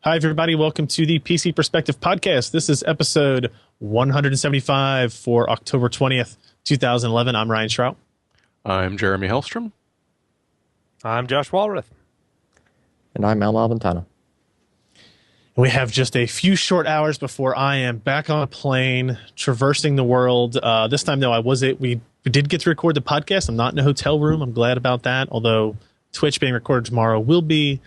Hi, everybody. Welcome to the PC Perspective Podcast. This is episode 175 for October 20th, 2011. I'm Ryan Shrout. I'm Jeremy Hellstrom. I'm Josh Walrath. And I'm Al Malventano. We have just a few short hours before I am back on a plane, traversing the world. This time, though, we did get to record the podcast. I'm not in a hotel room. I'm glad about that, although Twitch being recorded tomorrow will be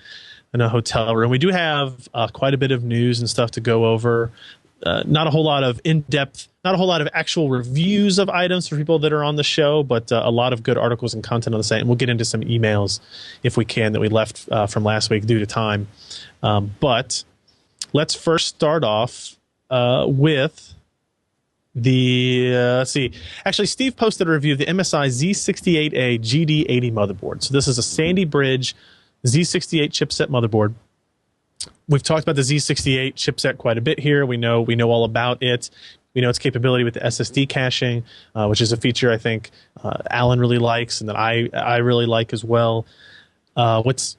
in a hotel room. We do have quite a bit of news and stuff to go over. Not a whole lot of in-depth, not a whole lot of actual reviews of items for people that are on the show, but a lot of good articles and content on the site. And we'll get into some emails if we can that we left from last week due to time. But let's first start off with the, let's see. Actually, Steve posted a review of the MSI Z68A GD80 motherboard. So this is a Sandy Bridge Z68 chipset motherboard. We've talked about the Z68 chipset quite a bit here. We know all about it. We know its capability with the SSD caching, which is a feature I think Alan really likes and that I really like as well. What's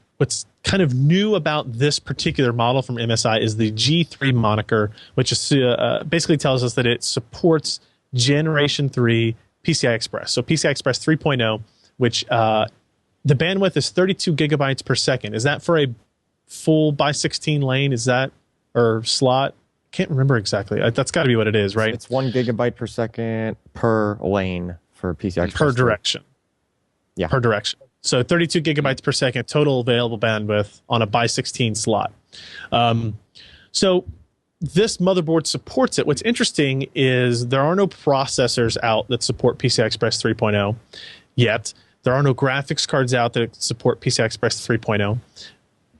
kind of new about this particular model from MSI is the G3 moniker, which is, basically tells us that it supports Generation 3 PCI Express. So PCI Express 3.0, which the bandwidth is 32 gigabytes per second. Is that for a full by 16 lane? Is that, or slot? Can't remember exactly. That's got to be what it is, right? It's 1 gigabyte per second per lane for PCI Express. Per direction. Yeah. Per direction. So 32 gigabytes per second total available bandwidth on a by 16 slot. So this motherboard supports it. What's interesting is there are no processors out that support PCI Express 3.0 yet. There are no graphics cards out that support PCI Express 3.0,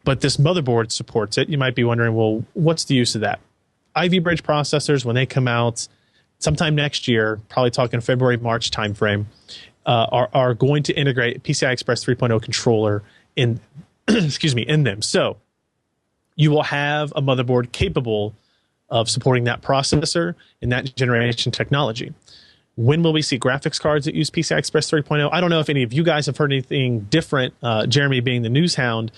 but this motherboard supports it. You might be wondering, well, what's the use of that? Ivy Bridge processors, when they come out sometime next year, probably talking February, March timeframe, are going to integrate PCI Express 3.0 controller in, in them. So you will have a motherboard capable of supporting that processor and that generation technology. When will we see graphics cards that use PCI Express 3.0? I don't know if any of you guys have heard anything different. Jeremy being the news hound,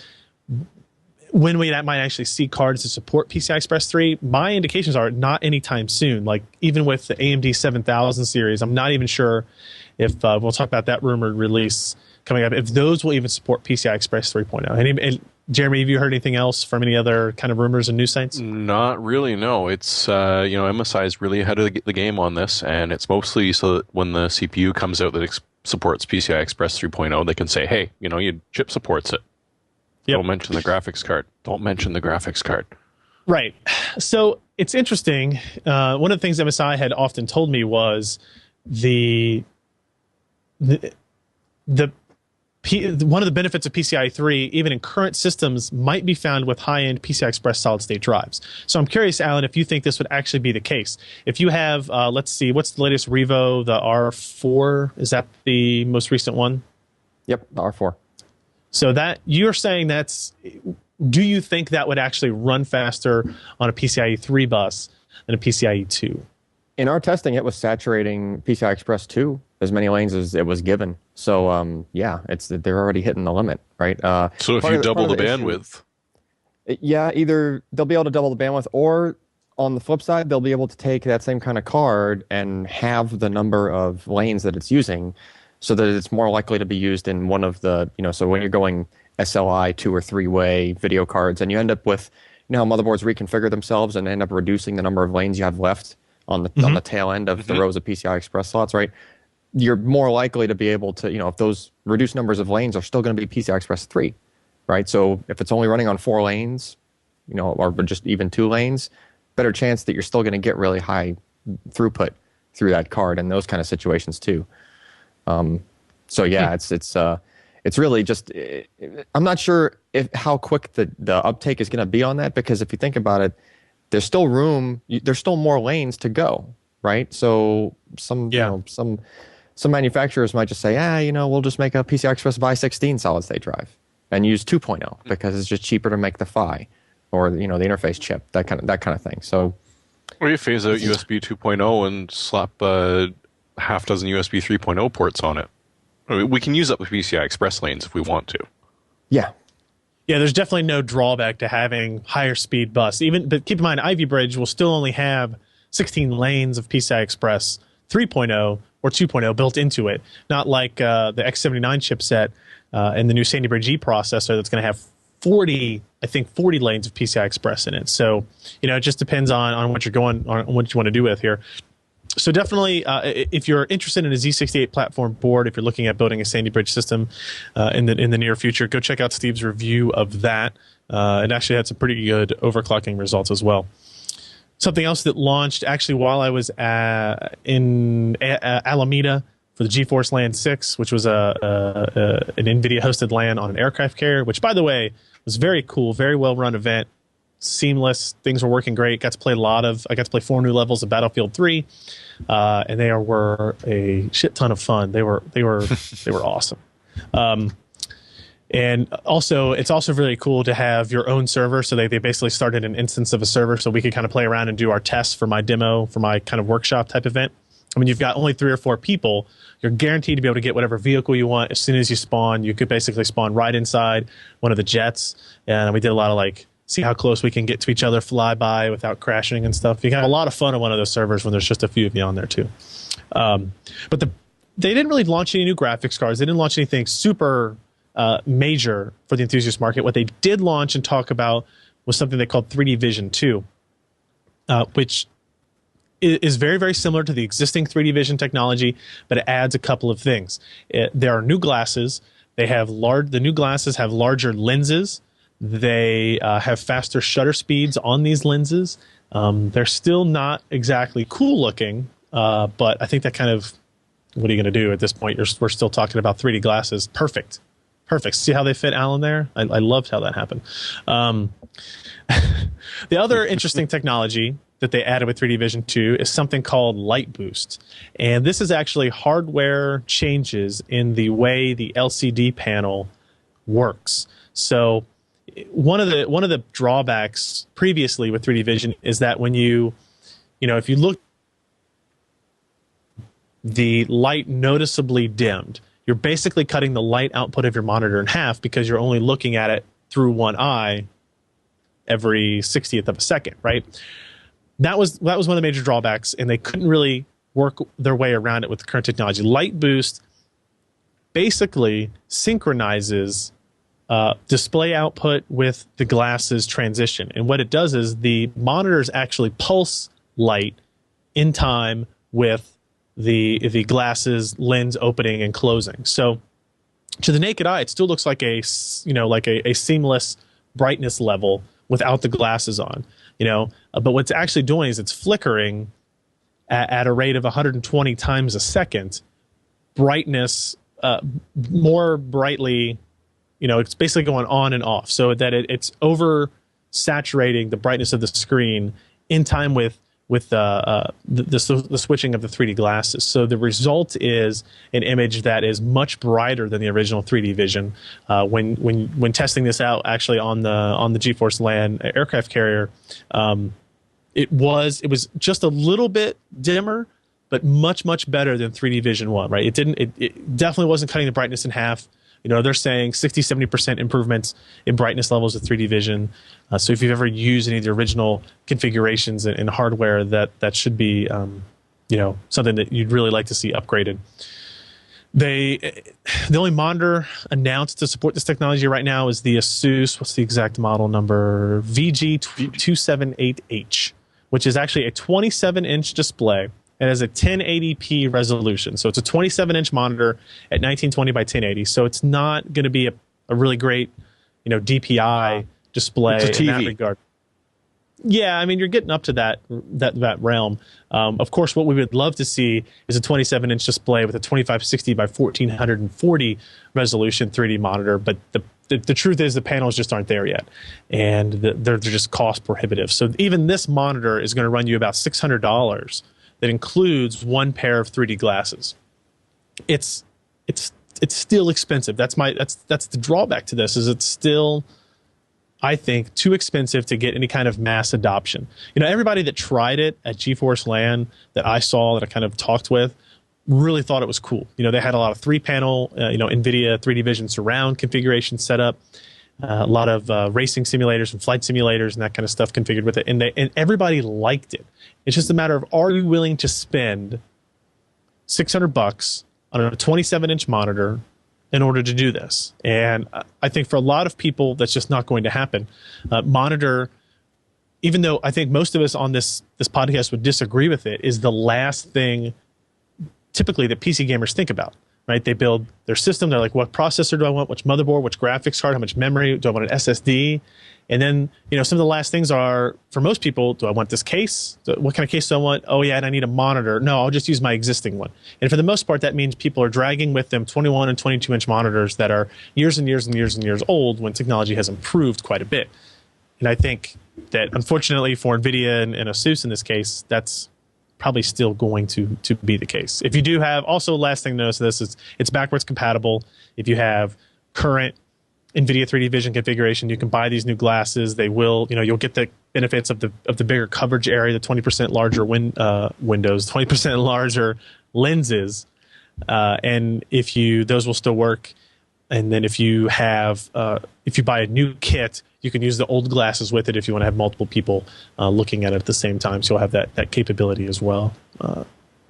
when we might actually see cards that support PCI Express 3, my indications are not anytime soon. Like even with the AMD 7000 series, I'm not even sure if we'll talk about that rumored release coming up, if those will even support PCI Express 3.0. Jeremy, have you heard anything else from any other kind of rumors and news sites? Not really, no. It's, MSI is really ahead of the game on this, and it's mostly so that when the CPU comes out that supports PCI Express 3.0, they can say, hey, your chip supports it. Yep. Don't mention the graphics card. Don't mention the graphics card. Right. So it's interesting. One of the things MSI had often told me was one of the benefits of PCIe 3, even in current systems, might be found with high-end PCI Express solid-state drives. So I'm curious, Alan, if you think this would actually be the case. If you have, let's see, what's the latest Revo, the R4? Is that the most recent one? Yep, the R4. So that you're saying do you think that would actually run faster on a PCIe 3 bus than a PCIe 2? In our testing, it was saturating PCI Express 2 as many lanes as it was given. So, yeah, they're already hitting the limit, right? So if you double the bandwidth. Yeah, either they'll be able to double the bandwidth, or on the flip side, they'll be able to take that same kind of card and have the number of lanes that it's using so that it's more likely to be used in one of the, so when you're going SLI 2 or 3-way video cards and you end up with, how motherboards reconfigure themselves and end up reducing the number of lanes you have left on the tail end of the rows of PCI Express slots, right? You're more likely to be able to, if those reduced numbers of lanes are still going to be PCI Express 3, right? So if it's only running on 4 lanes, or just even 2 lanes, better chance that you're still going to get really high throughput through that card in those kind of situations too. So yeah, it's really just, I'm not sure how quick the uptake is going to be on that, because if you think about it, there's still room, there's still more lanes to go, right? So some manufacturers might just say, we'll just make a PCI Express by 16 solid state drive and use 2.0 because it's just cheaper to make the PHY or the interface chip, that kind of thing. So, or you phase out USB 2.0 and slap half dozen USB 3.0 ports on it. I mean, we can use up the PCI Express lanes if we want to. Yeah. Yeah, there's definitely no drawback to having higher speed bus. But keep in mind, Ivy Bridge will still only have 16 lanes of PCI Express 3.0 or 2.0 built into it, not like the X79 chipset and the new Sandy Bridge E processor that's going to have 40 lanes of PCI Express in it. So, it just depends on what you're on what you want to do with here. So definitely, if you're interested in a Z68 platform board, if you're looking at building a Sandy Bridge system in the near future, go check out Steve's review of that. It actually had some pretty good overclocking results as well. Something else that launched actually while I was in Alameda for the GeForce LAN 6, which was an NVIDIA-hosted LAN on an aircraft carrier, which, by the way, was very cool, very well-run event. Seamless, things were working great. I got to play 4 new levels of Battlefield 3, and they were a shit ton of fun. They were awesome. And also, it's also really cool to have your own server. So they basically started an instance of a server so we could kind of play around and do our tests for my demo, for my kind of workshop type event. I mean, you've got only 3 or 4 people. You're guaranteed to be able to get whatever vehicle you want as soon as you spawn. You could basically spawn right inside one of the jets. And we did a lot of see how close we can get to each other, fly by without crashing and stuff. You can have a lot of fun on one of those servers when there's just a few of you on there too. But they didn't really launch any new graphics cards. They didn't launch anything super major for the enthusiast market. What they did launch and talk about was something they called 3D Vision 2, which is very, very similar to the existing 3D Vision technology, but it adds a couple of things. There are new glasses. The new glasses have larger lenses. They have faster shutter speeds on these lenses. They're still not exactly cool looking, but I think that kind of, what are you going to do at this point? We're still talking about 3D glasses. Perfect. See how they fit Alan there? I loved how that happened. The other interesting technology that they added with 3D Vision 2 is something called Light Boost. And this is actually hardware changes in the way the LCD panel works. So one of the drawbacks previously with 3D Vision is that when if you look, the light noticeably dimmed. You're basically cutting the light output of your monitor in half because you're only looking at it through one eye every 60th of a second, right? That was one of the major drawbacks, and they couldn't really work their way around it with the current technology. Light Boost basically synchronizes display output with the glasses transition. And what it does is the monitors actually pulse light in time with the glasses lens opening and closing. So to the naked eye, it still looks like a seamless brightness level without the glasses on, but what's actually doing is it's flickering at a rate of 120 times a second, brightness more brightly. It's basically going on and off so that it's over saturating the brightness of the screen in time with the switching of the 3D glasses. So the result is an image that is much brighter than the original 3D Vision. When testing this out, actually on the GeForce LAN aircraft carrier, it was just a little bit dimmer, but much better than 3D Vision 1. Right? It definitely wasn't cutting the brightness in half. They're saying 60-70% improvements in brightness levels with 3D Vision. So if you've ever used any of the original configurations in hardware, that should be something that you'd really like to see upgraded. The only monitor announced to support this technology right now is the ASUS, what's the exact model number? VG278H, which is actually a 27-inch display. It has a 1080p resolution. So it's a 27-inch monitor at 1920 by 1080. So it's not going to be a really great, DPI display in that regard. Yeah, I mean, you're getting up to that realm. Of course, what we would love to see is a 27-inch display with a 2560 by 1440 resolution 3D monitor. But the truth is the panels just aren't there yet. And they're just cost prohibitive. So even this monitor is going to run you about $600. That includes one pair of 3D glasses. It's still expensive. That's the drawback to this. Is it's still, I think, too expensive to get any kind of mass adoption. Everybody that tried it at GeForce LAN that I saw, that I kind of talked with, really thought it was cool. They had a lot of 3-panel, NVIDIA 3D Vision surround configuration set up. a lot of racing simulators and flight simulators and that kind of stuff configured with it. And everybody liked it. It's just a matter of, are you willing to spend $600 on a 27-inch monitor in order to do this? And I think for a lot of people, that's just not going to happen. Monitor, even though I think most of us on this podcast would disagree with it, is the last thing typically that PC gamers think about, right? They build their system. They're like, what processor do I want? Which motherboard? Which graphics card? How much memory? Do I want an SSD? And then, some of the last things are, for most people, do I want this case? What kind of case do I want? Oh, yeah, and I need a monitor. No, I'll just use my existing one. And for the most part, that means people are dragging with them 21 and 22-inch monitors that are years and years and years and years old when technology has improved quite a bit. And I think that, unfortunately, for NVIDIA and ASUS in this case, that's probably still going to be the case. If you do have, also last thing to notice this is it's backwards compatible. If you have current NVIDIA 3D Vision configuration, you can buy these new glasses. They will, you'll get the benefits of the bigger coverage area, the 20% larger windows, 20% larger lenses, and those will still work. And then if you buy a new kit, you can use the old glasses with it if you want to have multiple people looking at it at the same time. So you'll have that capability as well.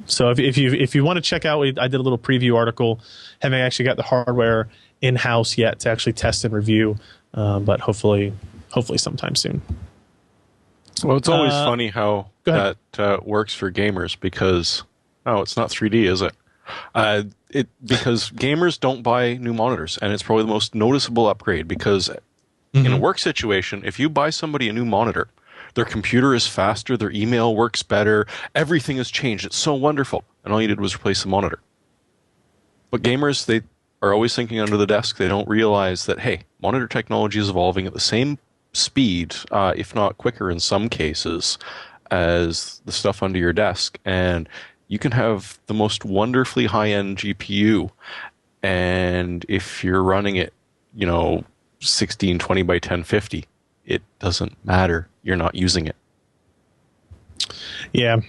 So if you want to check out, I did a little preview article. Haven't actually got the hardware in-house yet to actually test and review, but hopefully sometime soon. Well, it's always funny how that works for gamers because, it's not 3D, is it? Because gamers don't buy new monitors, and it's probably the most noticeable upgrade because in a work situation, if you buy somebody a new monitor, their computer is faster, their email works better, everything has changed. It's so wonderful. And all you did was replace the monitor. But gamers, they are always thinking under the desk. They don't realize that, hey, monitor technology is evolving at the same speed, if not quicker in some cases, as the stuff under your desk. And you can have the most wonderfully high-end GPU, and if you're running it, 1620 by 1050, it doesn't matter. You're not using it. Yeah.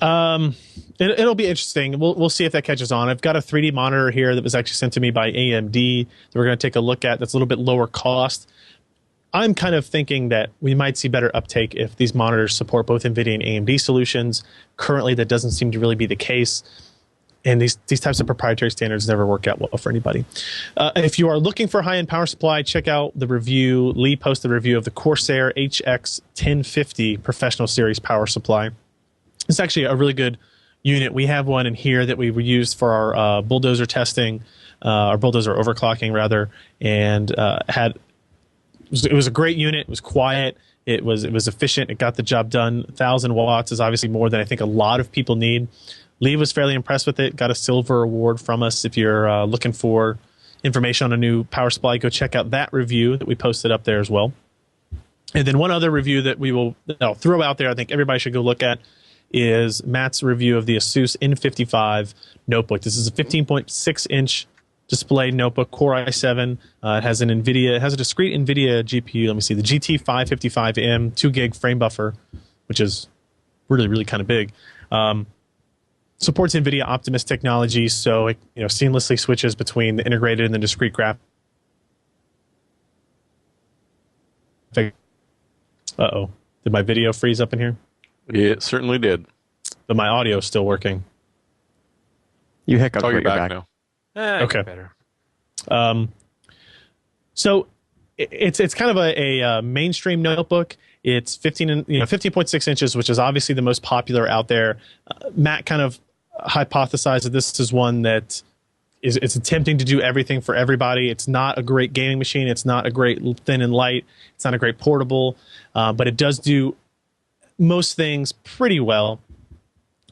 It'll be interesting. We'll see if that catches on. I've got a 3D monitor here that was actually sent to me by AMD that we're going to take a look at. That's a little bit lower cost. I'm kind of thinking that we might see better uptake if these monitors support both NVIDIA and AMD solutions. Currently, that doesn't seem to really be the case. And these types of proprietary standards never work out well for anybody. If you are looking for a high-end power supply, check out the review. Lee posted a review of the Corsair HX1050 Professional Series power supply. It's actually a really good unit. We have one in here that we used for our Bulldozer testing, our Bulldozer overclocking, rather, and it was a great unit. It was quiet. It was efficient. It got the job done. 1,000 watts is obviously more than I think a lot of people need. Lee was fairly impressed with it. Got a silver award from us. If you're looking for information on a new power supply, go check out that review that we posted up there as well. And then one other review that I'll throw out there, I think everybody should go look at, is Matt's review of the ASUS N55 notebook. This is a 15.6-inch display notebook, Core i7. It has a discrete NVIDIA GPU. Let me see, the GT555M 2 gig frame buffer, which is really, really kind of big. Supports NVIDIA Optimus technology, so it seamlessly switches between the integrated and the discrete graphics. Uh-oh. Did my video freeze up in here? It certainly did. But my audio is still working. You hiccuped, you're but you're back back now. Okay. Better. So it's kind of a mainstream notebook. It's 15.6 inches, which is obviously the most popular out there. Matt kind of hypothesized that this is one that it's attempting to do everything for everybody. It's not a great gaming machine. It's not a great thin and light. It's not a great portable, but it does do most things pretty well.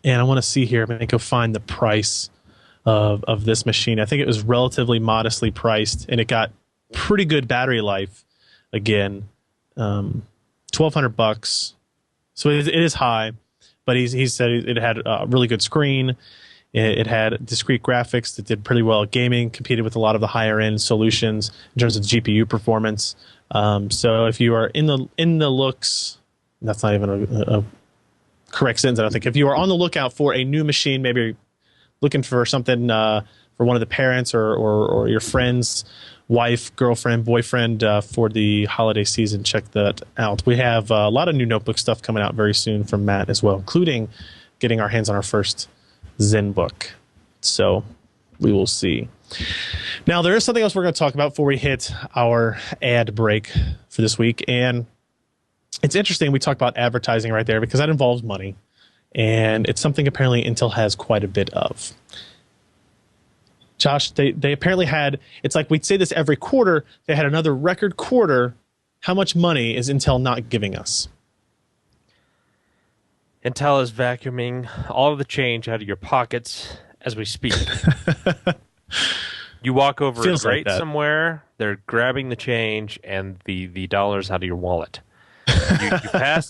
And I want to see here. I'm going to go find the price of this machine. I think it was relatively modestly priced, and it got pretty good battery life. Again, $1,200. So it is high, but he said it had a really good screen. It had discrete graphics that did pretty well at gaming, competed with a lot of the higher end solutions in terms of GPU performance. So if you are in the looks, that's not even a correct sentence, I don't think. If you are on the lookout for a new machine, maybe looking for something for one of the parents or your friends, wife, girlfriend, boyfriend for the holiday season, check that out. We have a lot of new notebook stuff coming out very soon from Matt as well, including getting our hands on our first Zen book. So we will see. Now, there is something else we're going to talk about before we hit our ad break for this week. And it's interesting we talk about advertising right there because that involves money. And it's something apparently Intel has quite a bit of. Josh, they apparently had, it's like we'd say this every quarter, they had another record quarter. How much money is Intel not giving us? Intel is vacuuming all of the change out of your pockets as we speak. You walk over a grate like somewhere, they're grabbing the change and the dollars out of your wallet.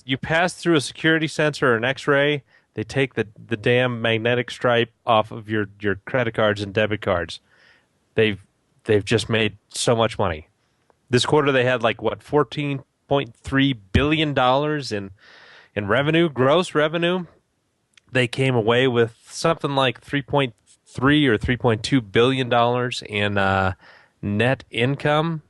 You pass through a security sensor or an X-ray, they take the damn magnetic stripe off of your credit cards and debit cards. They've just made so much money. This quarter they had like what, $14.3 billion in revenue, gross revenue. They came away with something like $3.3 or $3.2 billion in net income.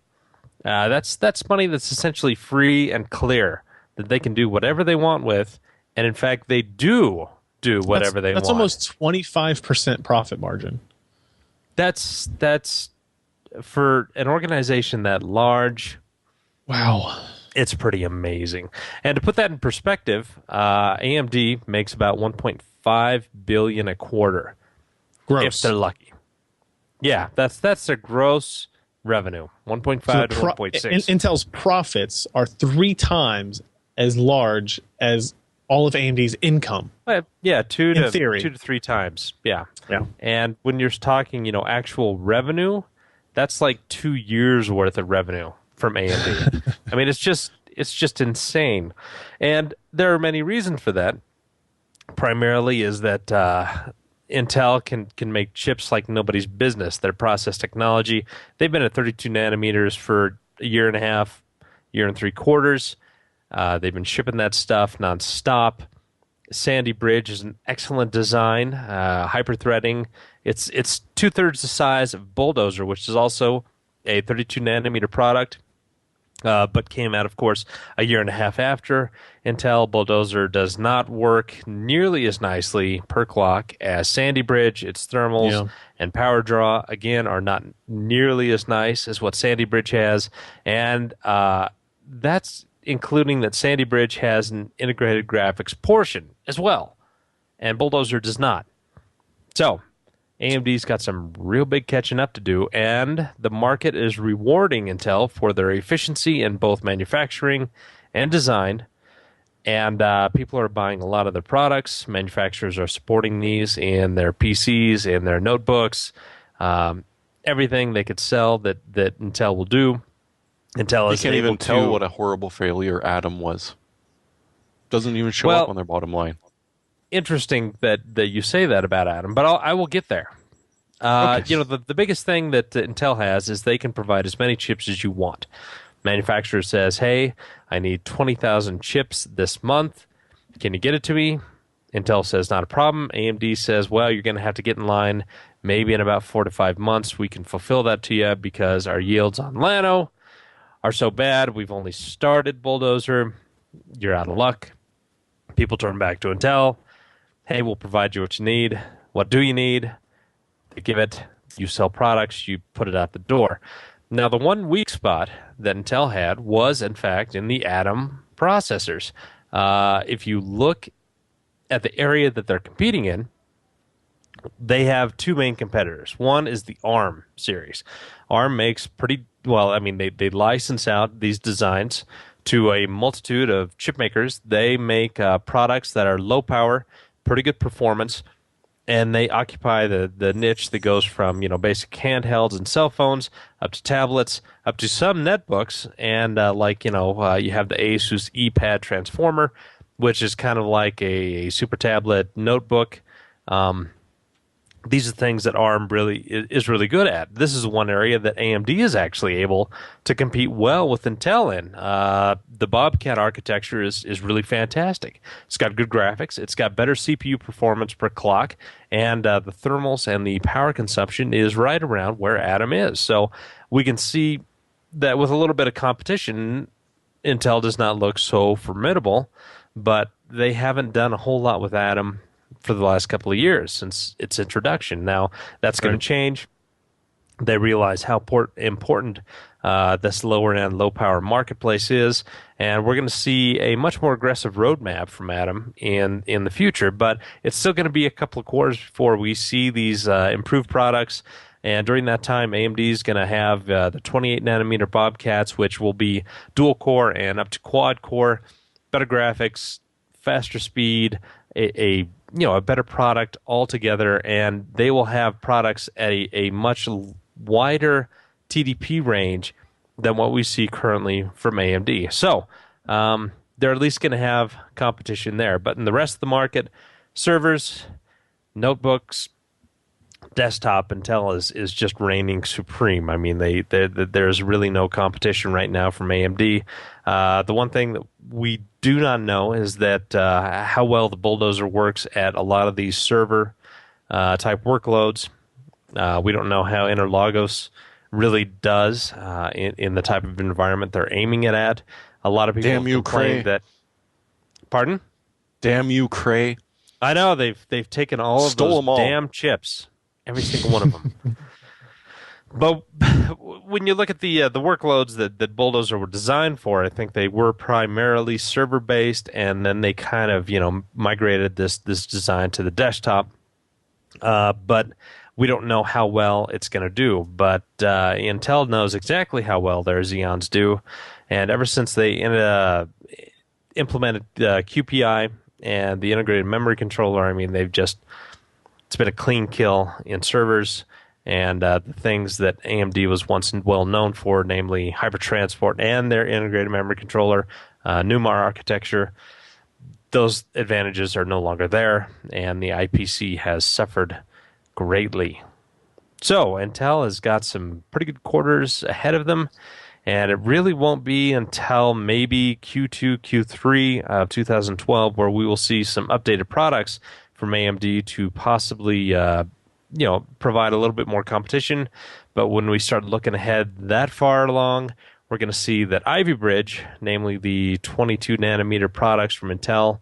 That's money that's essentially free and clear that they can do whatever they want with. And in fact, they do whatever they want. That's almost 25% profit margin. That's for an organization that large. Wow. It's pretty amazing. And to put that in perspective, AMD makes about $1.5 billion a quarter. Gross. If they're lucky. Yeah, that's their gross revenue. 1.5 to 1.6. Intel's profits are 3 times as large as all of AMD's income. Yeah, 2 to 3 times. Yeah. And when you're talking, actual revenue, that's like 2 years worth of revenue from AMD. I mean, it's just insane. And there are many reasons for that. Primarily is that Intel can make chips like nobody's business. Their process technology, they've been at 32 nanometers for a year and a half, year and 3 quarters. They've been shipping that stuff nonstop. Sandy Bridge is an excellent design. Hyper-threading. It's 2/3 the size of Bulldozer, which is also a 32 nanometer product, but came out, of course, a year and a half after Intel. Bulldozer does not work nearly as nicely per clock as Sandy Bridge. Its thermals and power draw, again, are not nearly as nice as what Sandy Bridge has. And that's including that Sandy Bridge has an integrated graphics portion as well, and Bulldozer does not. So AMD's got some real big catching up to do, and the market is rewarding Intel for their efficiency in both manufacturing and design, and people are buying a lot of their products. Manufacturers are supporting these in their PCs, in their notebooks, everything they could sell that Intel will do. Intel is you can't able even tell to, what a horrible failure Atom was. Doesn't even show up on their bottom line. Interesting that you say that about Atom, but I will get there. Okay. The biggest thing that Intel has is they can provide as many chips as you want. Manufacturer says, hey, I need 20,000 chips this month. Can you get it to me? Intel says, not a problem. AMD says, well, you're going to have to get in line maybe in about 4 to 5 months. We can fulfill that to you because our yields on Llano are so bad. We've only started Bulldozer. You're out of luck. People turn back to Intel. Hey, we'll provide you what you need. What do you need? They give it. You sell products. You put it out the door. Now, the one weak spot that Intel had was, in fact, in the Atom processors. If you look at the area that they're competing in, they have 2 main competitors. One is the ARM series. ARM makes pretty well. I mean, they license out these designs to a multitude of chip makers. They make products that are low power, pretty good performance, and they occupy the niche that goes from basic handhelds and cell phones up to tablets, up to some netbooks, and you have the ASUS ePad Transformer, which is kind of like a super tablet notebook. these are things that ARM is really good at. This is one area that AMD is actually able to compete well with Intel in. The Bobcat architecture is really fantastic. It's got good graphics. It's got better CPU performance per clock, and the thermals and the power consumption is right around where Atom is. So we can see that with a little bit of competition, Intel does not look so formidable, but they haven't done a whole lot with Atom for the last couple of years since its introduction. Now, that's going to change. They realize how important this lower-end, low-power marketplace is, and we're going to see a much more aggressive roadmap from Atom in the future, but it's still going to be a couple of quarters before we see these improved products. And during that time, AMD is going to have the 28-nanometer Bobcats, which will be dual-core and up to quad-core, better graphics, faster speed, a better product altogether, and they will have products at a much wider TDP range than what we see currently from AMD. So they're at least going to have competition there. But in the rest of the market, servers, notebooks, desktop, Intel is just reigning supreme. I mean, there's really no competition right now from AMD. The one thing that we do not know is that how well the Bulldozer works at a lot of these server type workloads. We don't know how Interlagos really does in the type of environment they're aiming it at. A lot of people complain that. Pardon? Damn you, Cray! I know they've taken all of those damn chips. Every single one of them. But when you look at the workloads that Bulldozer were designed for, I think they were primarily server-based, and then they kind of migrated this design to the desktop. But we don't know how well it's going to do. But Intel knows exactly how well their Xeons do, and ever since they implemented QPI and the integrated memory controller, I mean, it's been a clean kill in servers, and the things that AMD was once well known for, namely hypertransport and their integrated memory controller, NUMA architecture, those advantages are no longer there, and the IPC has suffered greatly. So Intel has got some pretty good quarters ahead of them, and it really won't be until maybe Q2, Q3 of 2012 where we will see some updated products from AMD to possibly, provide a little bit more competition. But when we start looking ahead that far along, we're going to see that Ivy Bridge, namely the 22-nanometer products from Intel,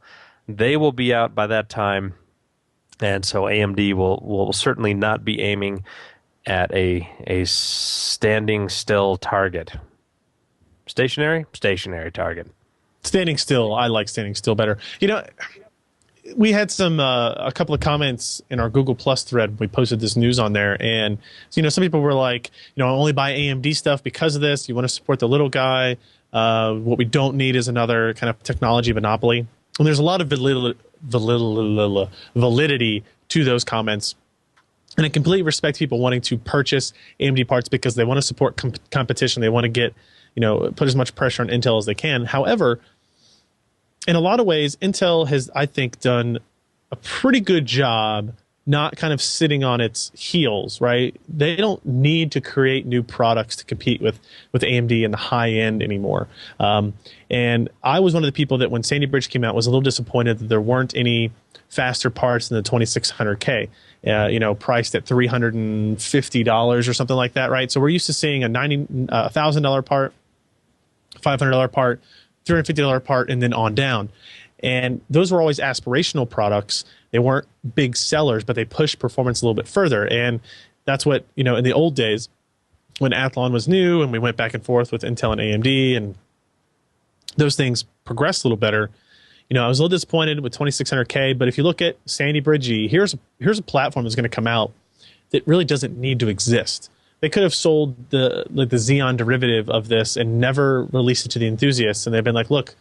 they will be out by that time. And so AMD will certainly not be aiming at a standing still target. Stationary target. Standing still. I like standing still better. We had a couple of comments in our Google Plus thread. We posted this news on there, and some people were like, I only buy AMD stuff because of this. You want to support the little guy. What we don't need is another kind of technology monopoly. And there's a lot of validity to those comments. And I completely respect people wanting to purchase AMD parts because they want to support competition. They want to get, put as much pressure on Intel as they can. However, in a lot of ways, Intel has, I think, done a pretty good job not kind of sitting on its heels, right? They don't need to create new products to compete with AMD in the high end anymore. And I was one of the people that when Sandy Bridge came out was a little disappointed that there weren't any faster parts than the 2600K, priced at $350 or something like that, right? So we're used to seeing a $1,000 part, $500 part, $350 part, and then on down. And those were always aspirational products. They weren't big sellers, but they pushed performance a little bit further. And that's what, in the old days, when Athlon was new and we went back and forth with Intel and AMD and those things progressed a little better, I was a little disappointed with 2600K. But if you look at Sandy Bridge, here's a platform that's going to come out that really doesn't need to exist. They could have sold the Xeon derivative of this and never released it to the enthusiasts, and they've been like, look,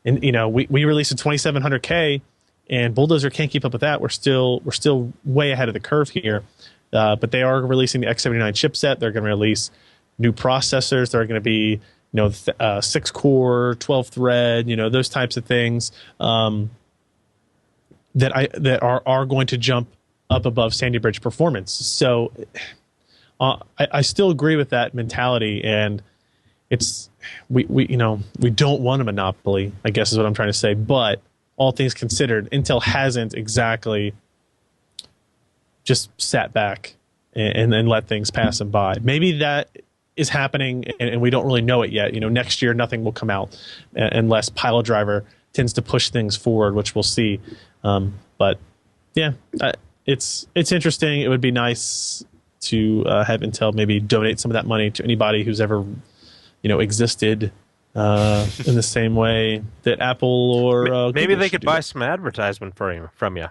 and we released a 2700K, and Bulldozer can't keep up with that. We're still way ahead of the curve here, but they are releasing the X79 chipset. They're going to release new processors. They're going to be 6-core, 12-thread, those types of things that are going to jump up above Sandy Bridge performance. So I still agree with that mentality, and we don't want a monopoly, I guess is what I'm trying to say. But all things considered, Intel hasn't exactly just sat back and let things pass them by. Maybe that is happening, and we don't really know it yet. Next year nothing will come out unless Pile Driver tends to push things forward, which we'll see. But yeah, it's interesting. It would be nice to have Intel maybe donate some of that money to anybody who's ever existed in the same way that Apple or maybe they could buy some advertisement from you.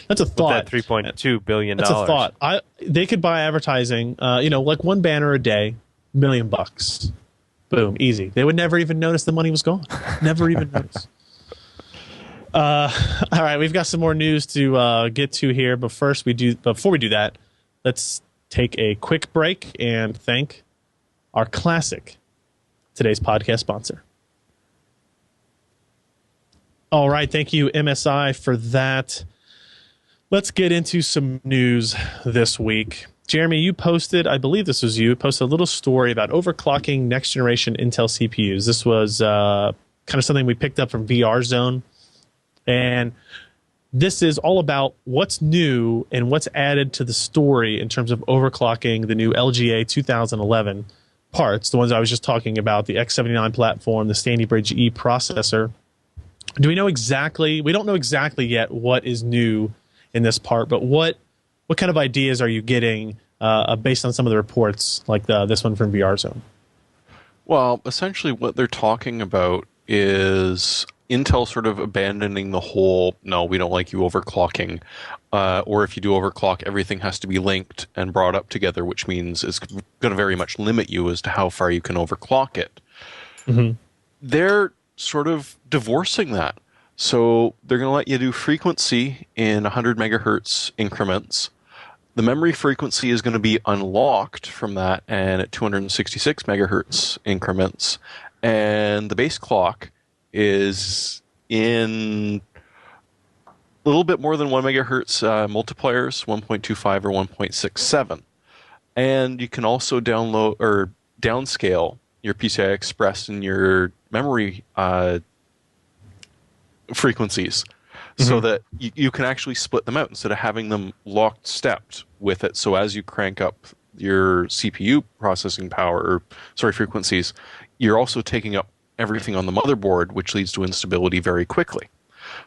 That's a thought. With that $3.2 billion. That's a thought. They could buy advertising. Like one banner a day, $1 million. Boom, easy. They would never even notice the money was gone. Never even notice. All right, we've got some more news to get to here, but before we do that, let's take a quick break and thank our classic today's podcast sponsor. All right, thank you, MSI, for that. Let's get into some news this week. Jeremy, you posted, I believe this was you, posted a little story about overclocking next generation Intel CPUs. This was kind of something we picked up from VR Zone. And this is all about what's new and what's added to the story in terms of overclocking the new LGA 2011 parts, the ones I was just talking about, the X79 platform, the Sandy Bridge E processor. Do we know exactly? We don't know exactly yet what is new in this part, but what kind of ideas are you getting based on some of the reports like this one from VR Zone? Well, essentially what they're talking about is Intel sort of abandoning the whole, no, we don't like you overclocking, or if you do overclock, everything has to be linked and brought up together, which means it's going to very much limit you as to how far you can overclock it. Mm-hmm. They're sort of divorcing that. So they're going to let you do frequency in 100 megahertz increments. The memory frequency is going to be unlocked from that and at 266 megahertz increments. And the base clock is in a little bit more than 1 megahertz multipliers, 1.25 or 1.67. And you can also download or downscale your PCI Express and your memory frequencies so that you can actually split them out instead of having them locked stepped with it. So as you crank up your CPU processing power, frequencies, you're also taking up everything on the motherboard, which leads to instability very quickly.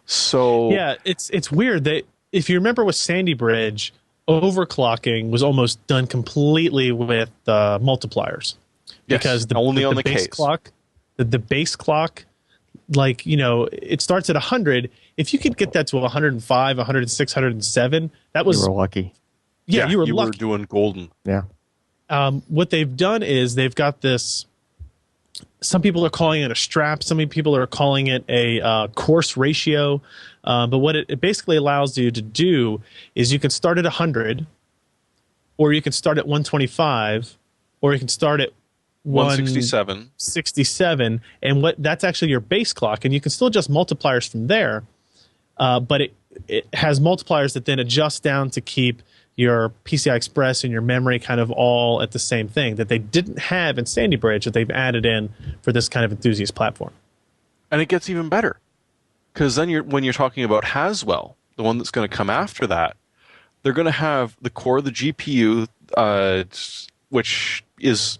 So yeah, it's weird that if you remember with Sandy Bridge, overclocking was almost done completely with multipliers. Yes, because only on the base case. Clock, the base clock, it starts at 100. If you could get that to 105, 106, 107, that was... You were lucky. Yeah, you were lucky. Were doing golden. Yeah. What they've done is they've got this... Some people are calling it a strap. Some people are calling it a course ratio. But what it basically allows you to do is you can start at 100, or you can start at 125, or you can start at 167, and that's actually your base clock, and you can still adjust multipliers from there, but it has multipliers that then adjust down to keep your PCI Express and your memory kind of all at the same thing that they didn't have in Sandy Bridge that they've added in for this kind of enthusiast platform. And it gets even better, because then when you're talking about Haswell, the one that's going to come after that, they're going to have the core of the GPU, which is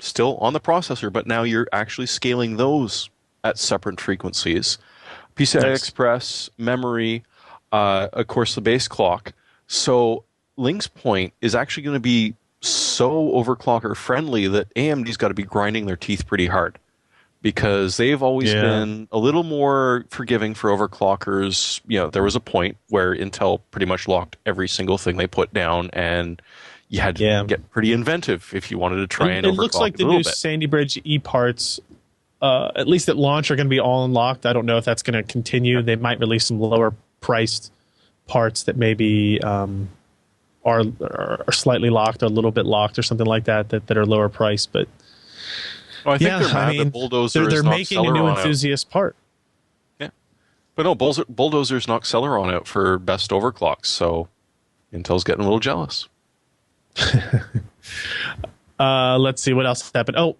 still on the processor, but now you're actually scaling those at separate frequencies. PCI Express, memory, of course the base clock. So Link's Point is actually going to be so overclocker friendly that AMD's got to be grinding their teeth pretty hard, because they've always been a little more forgiving for overclockers. There was a point where Intel pretty much locked every single thing they put down, and you had to get pretty inventive if you wanted to try and overclock. It looks like the new Sandy Bridge E parts, at least at launch, are going to be all unlocked. I don't know if that's going to continue. They might release some lower priced parts that maybe are slightly locked, or a little bit locked, or something like that are lower priced. But I think they're mad that Bulldozer they're making a new enthusiast part. Yeah, but no, Bulldozer's knocked Celeron out for best overclocks. So Intel's getting a little jealous. Let's see what else happened. Oh,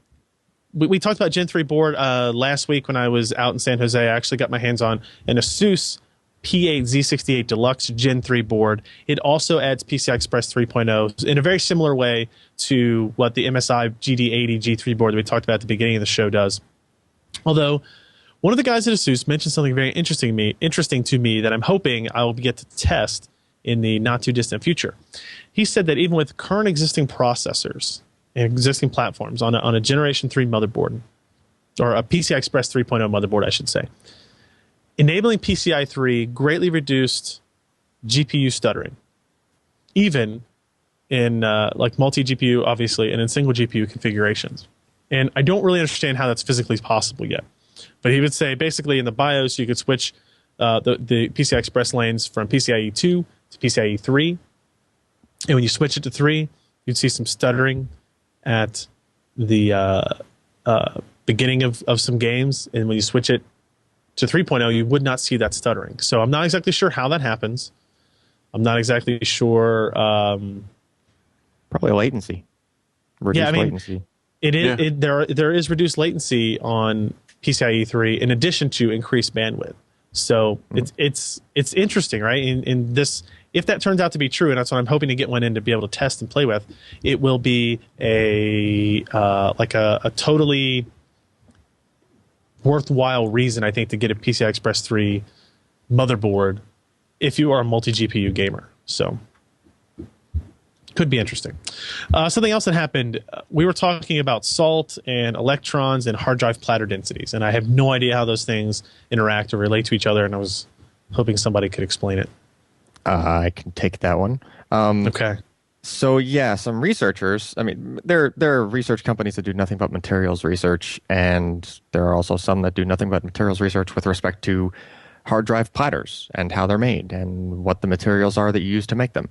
we talked about Gen 3 board last week when I was out in San Jose. I actually got my hands on an ASUS P8 Z68 Deluxe Gen 3 board. It also adds PCI Express 3.0 in a very similar way to what the MSI GD80 G3 board that we talked about at the beginning of the show does. Although, one of the guys at ASUS mentioned something very interesting to me that I'm hoping I will get to test in the not-too-distant future. He said that even with current existing processors and existing platforms on a Generation 3 motherboard, or a PCI Express 3.0 motherboard, I should say, enabling PCI 3 greatly reduced GPU stuttering, even in like multi-GPU, obviously, and in single GPU configurations. And I don't really understand how that's physically possible yet. But he would say, basically, in the BIOS, you could switch the PCI Express lanes from PCIe 2 to PCIe 3. And when you switch it to 3, you'd see some stuttering at the beginning of some games. And when you switch it to 3.0, you would not see that stuttering. So I'm not exactly sure how that happens. I'm not exactly sure. Probably latency. Reduced latency. It is. Yeah. There is reduced latency on PCIe 3 in addition to increased bandwidth. So it's interesting, right? In this, if that turns out to be true, and that's what I'm hoping to get one in to be able to test and play with, it will be a totally worthwhile reason, I think, to get a PCI Express 3 motherboard if you are a multi-GPU gamer. So could be interesting. Something else that happened, we were talking about salt and electrons and hard drive platter densities, and I have no idea how those things interact or relate to each other, and I was hoping somebody could explain it. I can take that one. Okay. So yeah, some researchers, I mean, there are research companies that do nothing but materials research, and there are also some that do nothing but materials research with respect to hard drive platters and how they're made and what the materials are that you use to make them.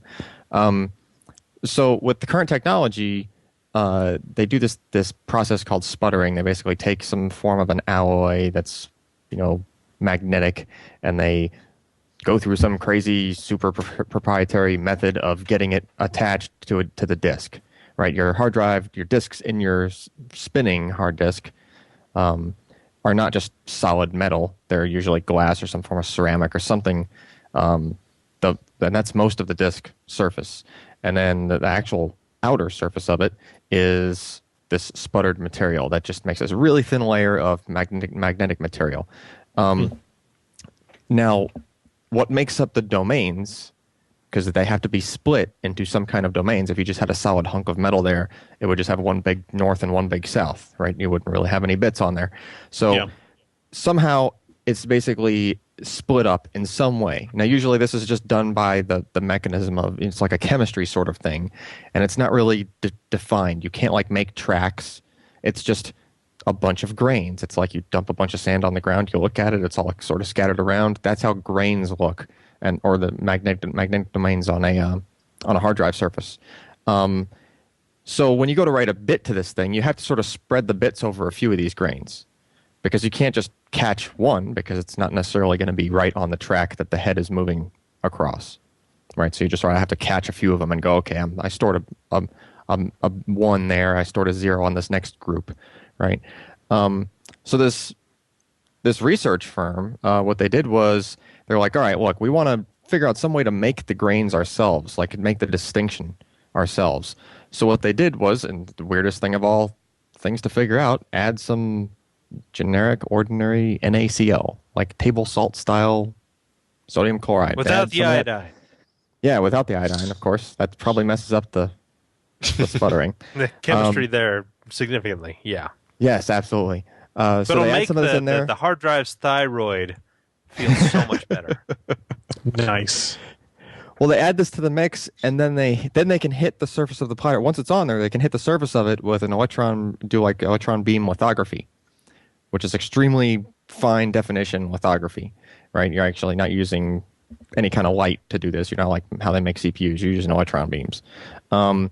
So with the current technology, they do this process called sputtering. They basically take some form of an alloy that's, magnetic, and they go through some crazy super proprietary method of getting it attached to the disk, right? Your hard drive, your disks in your spinning hard disk are not just solid metal. They're usually glass or some form of ceramic or something. And that's most of the disk surface. And then the actual outer surface of it is this sputtered material that just makes this really thin layer of magnetic material. Now, what makes up the domains, because they have to be split into some kind of domains. If you just had a solid hunk of metal there, it would just have one big north and one big south, right? You wouldn't really have any bits on there. So somehow it's basically split up in some way. Now, usually this is just done by the mechanism of, it's like a chemistry sort of thing, and it's not really defined. You can't make tracks. It's just a bunch of grains. It's like you dump a bunch of sand on the ground, you look at it, it's all sort of scattered around. That's how grains look, or the magnetic domains on a hard drive surface. So when you go to write a bit to this thing, you have to sort of spread the bits over a few of these grains, because you can't just catch one, because it's not necessarily going to be right on the track that the head is moving across, right? So you just sort of have to catch a few of them and go, okay, I stored a 1 there, I stored a 0 on this next group, right? So this research firm, what they did was they're like, all right, look, we want to figure out some way to make the grains ourselves, make the distinction ourselves. So what they did was, and the weirdest thing of all things to figure out, add some generic, ordinary NaCl, like table salt style sodium chloride. Without the iodine. Yeah, without the iodine, of course. That probably messes up the sputtering. The chemistry there significantly, yeah. Yes, absolutely. But so it'll they add make some of this in there. the hard drive's thyroid feel so much better. Nice. Well, they add this to the mix, and then they can hit the surface of the platter. Once it's on there, they can hit the surface of it with an electron beam lithography, which is extremely fine definition lithography, right? You're actually not using any kind of light to do this. You're not like how they make CPUs. You're using electron beams. And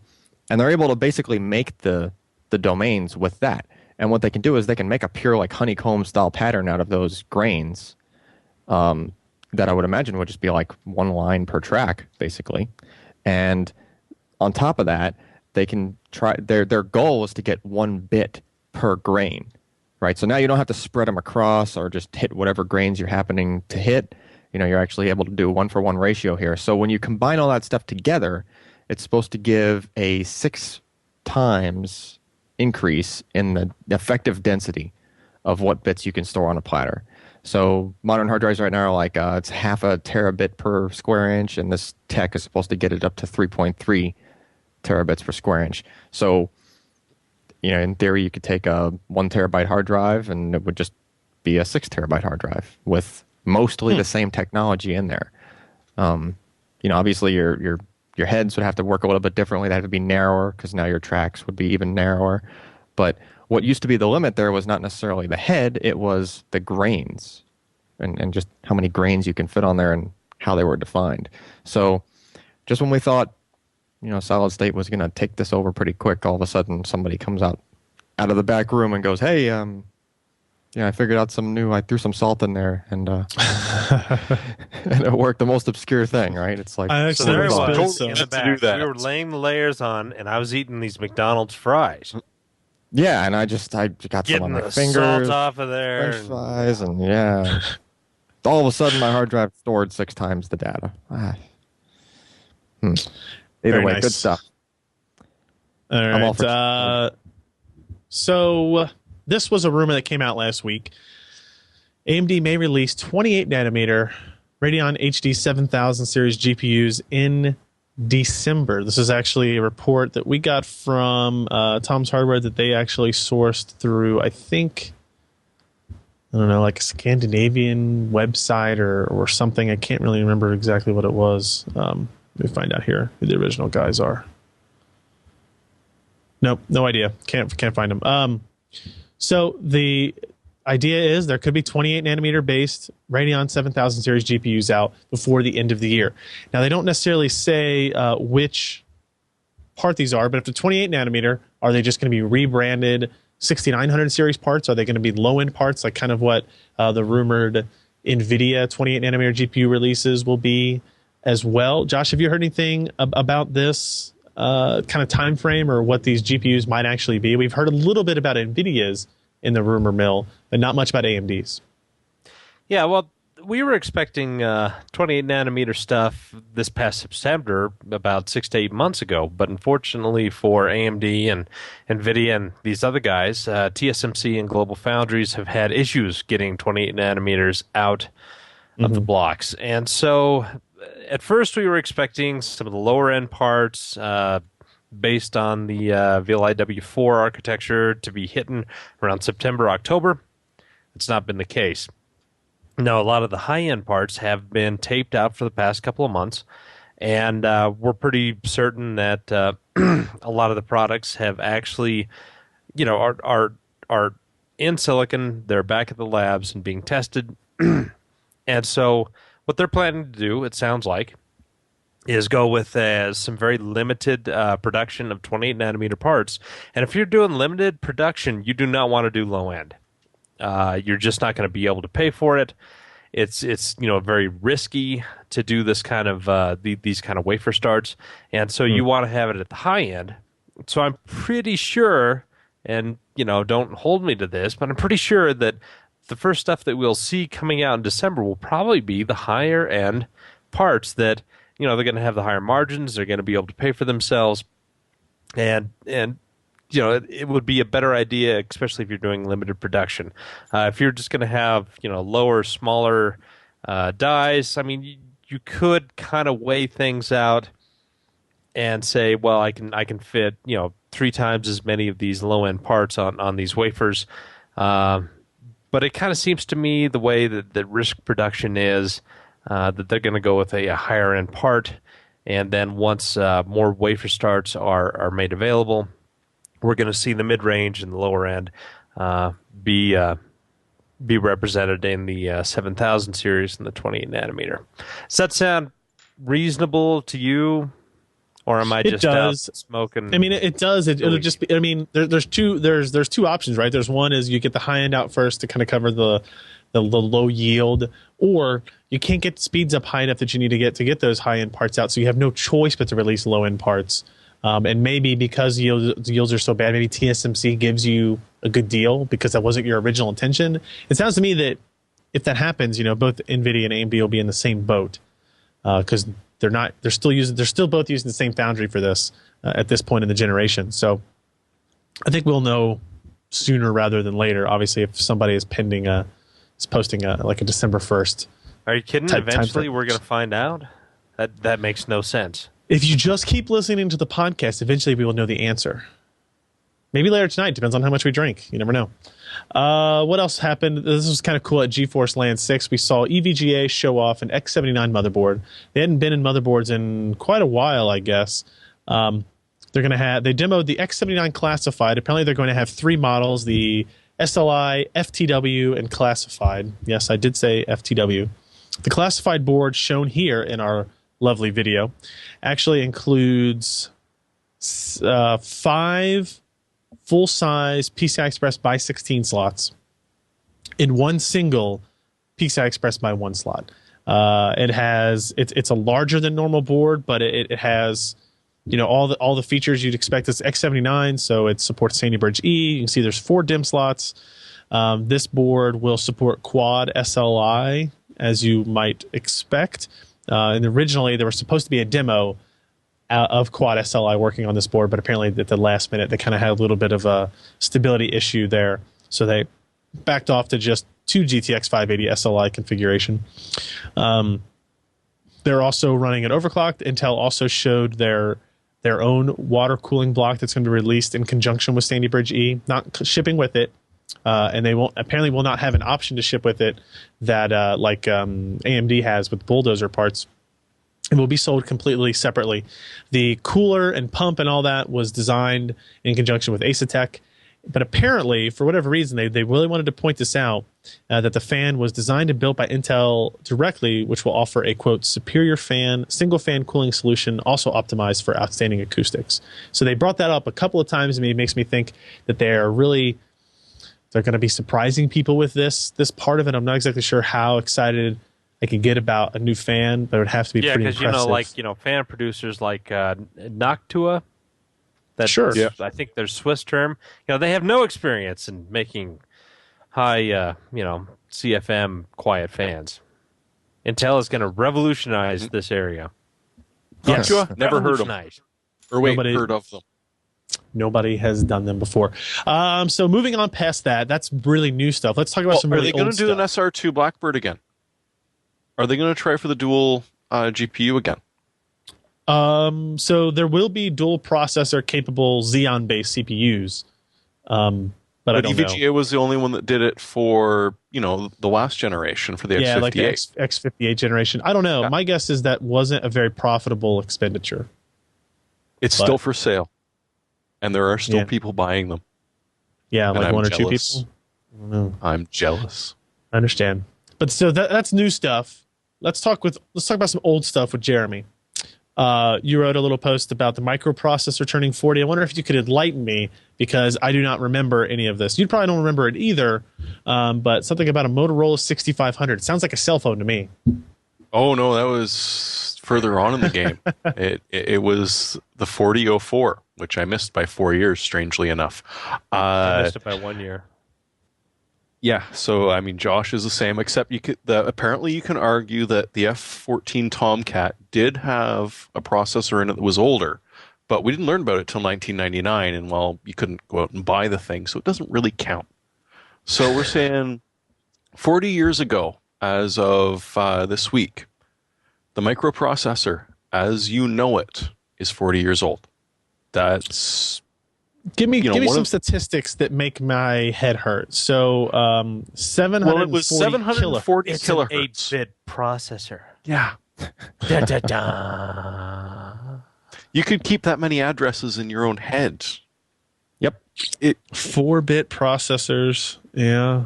they're able to basically make the domains with that. And what they can do is they can make a pure honeycomb style pattern out of those grains that I would imagine would just be 1 line per track, basically. And on top of that, they can try. Their goal is to get 1 bit per grain, right? So now you don't have to spread them across or just hit whatever grains you're happening to hit. You're actually able to do a 1-for-1 ratio here. So when you combine all that stuff together, it's supposed to give a 6 times increase in the effective density of what bits you can store on a platter. So modern hard drives right now are like it's 0.5 terabit per square inch, and this tech is supposed to get it up to 3.3 terabits per square inch. So, in theory, you could take a 1 terabyte hard drive, and it would just be a 6 terabyte hard drive with mostly the same technology in there. Obviously your heads would have to work a little bit differently. They have to be narrower because now your tracks would be even narrower. But what used to be the limit there was not necessarily the head, it was the grains and just how many grains you can fit on there and how they were defined. So just when we thought, solid state was going to take this over pretty quick, all of a sudden somebody comes out of the back room and goes, hey, I figured out I threw some salt in there and and it worked. The most obscure thing, right? It's like, so there it was in the back. We were laying the layers on and I was eating these McDonald's fries. Yeah, and I got some on my fingers, salt off of there, French fries, and all of a sudden my hard drive stored 6 times the data. Either way, nice. Good stuff. All right. I'm all for so this was a rumor that came out last week. AMD may release 28 nanometer Radeon HD 7000 series GPUs in December. This is actually a report that we got from Tom's Hardware that they actually sourced through, I don't know, like a Scandinavian website or something. I can't really remember exactly what it was. Let me find out here who the original guys are. Nope, no idea. Can't find them. So the idea is there could be 28 nanometer based Radeon 7000 series GPUs out before the end of the year. Now, they don't necessarily say which part these are, but if the 28 nanometer, are they just going to be rebranded 6900 series parts? Are they going to be low-end parts, like kind of what the rumored NVIDIA 28 nanometer GPU releases will be as well? Josh, have you heard anything about this kind of time frame or what these GPUs might actually be? We've heard a little bit about NVIDIA's in the rumor mill, but not much about AMD's. Yeah, well, we were expecting 28 nanometer stuff this past September, about 6 to 8 months ago, but unfortunately for AMD and NVIDIA and these other guys, TSMC and Global Foundries have had issues getting 28 nanometers out of the blocks. And so at first we were expecting some of the lower end parts based on the VLIW4 architecture to be hitting around September, October. It's not been the case. No, a lot of the high-end parts have been taped out for the past couple of months, and we're pretty certain that a lot of the products have actually, are in silicon. They're back at the labs and being tested. And so what they're planning to do, it sounds like, is go with some very limited production of 28 nanometer parts. And if you're doing limited production, you do not want to do low end. You're just not going to be able to pay for it. It's very risky to do this kind of these kind of wafer starts, and so you want to have it at the high end. So I'm pretty sure, and don't hold me to this, but I'm pretty sure that the first stuff that we'll see coming out in December will probably be the higher end parts that they're going to have the higher margins. They're going to be able to pay for themselves, and it would be a better idea, especially if you're doing limited production. If you're just going to have, lower, smaller dies, I mean, you could kind of weigh things out and say, well, I can fit, 3 times as many of these low-end parts on these wafers. But it kind of seems to me the way that risk production is that they're going to go with a higher-end part, and then once more wafer starts are made available, we're going to see the mid-range and the lower end be represented in the 7000 series and the 28 nanometer. Does that sound reasonable to you, Or am I It just does. out smoking? I mean, it does. It'll just be. I mean, there's two options, right? There's one is you get the high end out first to kind of cover the low yield, or you can't get speeds up high enough that you need to get those high end parts out. So you have no choice but to release low end parts. And maybe because yields are so bad, maybe TSMC gives you a good deal because that wasn't your original intention. It sounds to me that if that happens, both NVIDIA and AMD will be in the same boat because they're still both using the same foundry for this at this point in the generation. So I think we'll know sooner rather than later. Obviously, if somebody is posting like a December 1st. Are you kidding? Eventually, we're going to find out. That makes no sense. If you just keep listening to the podcast, eventually we will know the answer. Maybe later tonight. Depends on how much we drink. You never know. What else happened? This was kind of cool at GeForce Land 6. We saw EVGA show off an X79 motherboard. They hadn't been in motherboards in quite a while, I guess. They demoed the X79 Classified. Apparently they're going to have 3 models, the SLI, FTW, and Classified. Yes, I did say FTW. The Classified board shown here in our lovely video actually includes 5 full-size PCI Express by 16 slots in one single PCI Express by 1 slot. It's a larger than normal board, but it has all the features you'd expect. It's X79, so it supports Sandy Bridge E. You can see there's 4 DIMM slots. This board will support quad SLI, as you might expect. And originally, there was supposed to be a demo of quad SLI working on this board, but apparently at the last minute, they kind of had a little bit of a stability issue there. So they backed off to just 2 GTX 580 SLI configuration. They're also running an overclocked. Intel also showed their own water cooling block that's going to be released in conjunction with Sandy Bridge E, not shipping with it. And they will not have an option to ship with it that like AMD has with Bulldozer parts. It will be sold completely separately. The cooler and pump and all that was designed in conjunction with ASUS. But apparently, for whatever reason, they really wanted to point this out, that the fan was designed and built by Intel directly, which will offer a, quote, superior single fan cooling solution, also optimized for outstanding acoustics. So they brought that up a couple of times, and it makes me think that they're going to be surprising people with this part of it. I'm not exactly sure how excited I could get about a new fan, but it would have to be pretty impressive. because fan producers like Noctua. Sure. Yeah. I think their Swiss term. They have no experience in making high, CFM quiet fans. Intel is going to revolutionize this area. Yes. Never heard of them. Or wait, heard of them. Nobody has done them before. So moving on past that, that's really new stuff. Let's talk about some really old stuff. Are they going to do an SR2 Blackbird again? Are they going to try for the dual GPU again? So there will be dual processor capable Xeon-based CPUs. But I don't know. EVGA was the only one that did it for, the last generation, for the X58. Yeah, like the X58 generation. I don't know. Yeah. My guess is that wasn't a very profitable expenditure. It's still for sale. And there are still people buying them. Yeah, like one or two people. I don't know. I'm jealous. I understand. But so that's new stuff. Let's talk about some old stuff with Jeremy. You wrote a little post about the microprocessor turning 40. I wonder if you could enlighten me, because I do not remember any of this. You probably don't remember it either, but something about a Motorola 6500. It sounds like a cell phone to me. Oh, no, that was further on in the game. It was the 4004, which I missed by 4 years, strangely enough. I missed it by 1 year. Yeah, so I mean, Josh is the same, except apparently you can argue that the F14 Tomcat did have a processor in it that was older, but we didn't learn about it till 1999, and well, you couldn't go out and buy the thing, so it doesn't really count. So we're saying 40 years ago, as of this week, the microprocessor, as you know it, is 40 years old. That's... Give me some statistics that make my head hurt. So, 740 Well, it was 740 It's kilohertz. an 8-bit processor. Yeah. Da, da, da. You could keep that many addresses in your own head. Yep. 4-bit processors. Yeah.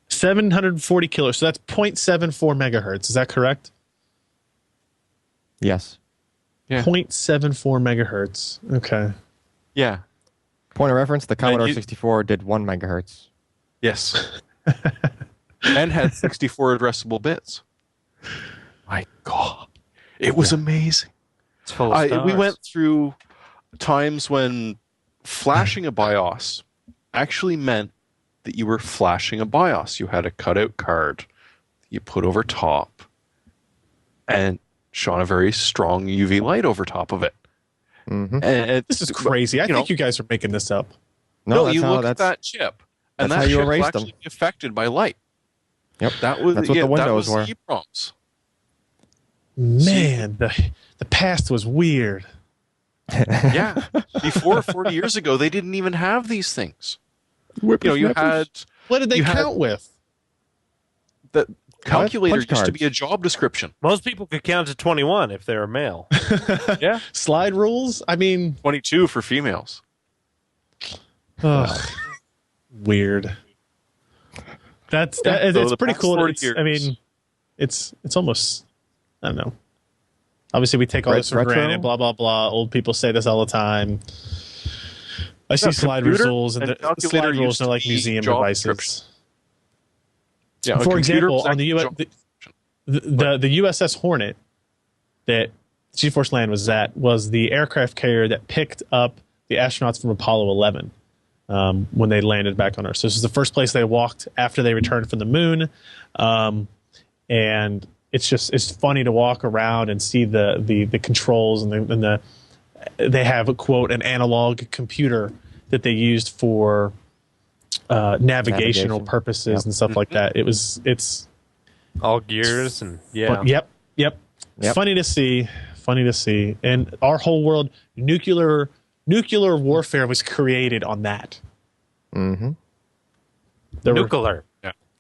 740 kilohertz. So that's 0.74 megahertz. Is that correct? Yes. Yeah. 0.74 megahertz. Okay. Yeah. Point of reference: the Commodore you- 64 did 1 megahertz. Yes. And had 64 addressable bits. My God. It was amazing. It's full of stars. We went through times when flashing a BIOS actually meant that you were flashing a BIOS. You had a cutout card you put over top and shone a very strong UV light over top of it. Mm-hmm. And This is crazy. I think you guys are making this up. No, that's you how look at that chip, and that's that how you chip will erased actually them. be affected by light. Yep. That's what the Windows were. The EEPROMs. Man, the past was weird. Yeah. Before 40 years ago, they didn't even have these things. You had What did they You had- count with? the calculator Punch used to be a cards. job description. Most people could count to 21 if they're a male. Yeah. Slide rules? I mean, 22 for females. ugh, weird. It's the pretty past cool. 40 I years. mean, it's almost, I don't know. Obviously, we take all this for Retro? granted. Blah blah blah. Old people say this all the time. I see slide computer rules and and the calculator slide rules used are to like be museum job devices. description. Yeah, a For computer example, was on the actually the USS Hornet that GeForce LAN was at was the aircraft carrier that picked up the astronauts from Apollo 11 when they landed back on Earth. So this is the first place they walked after they returned from the moon, and it's funny to walk around and see the controls and they have a quote an analog computer that they used for navigational Navigation. purposes and stuff like that. It's All gears and yeah. But yep. Yep. Funny to see. And our whole world, nuclear warfare was created on that. Mm-hmm. There were Nuclear.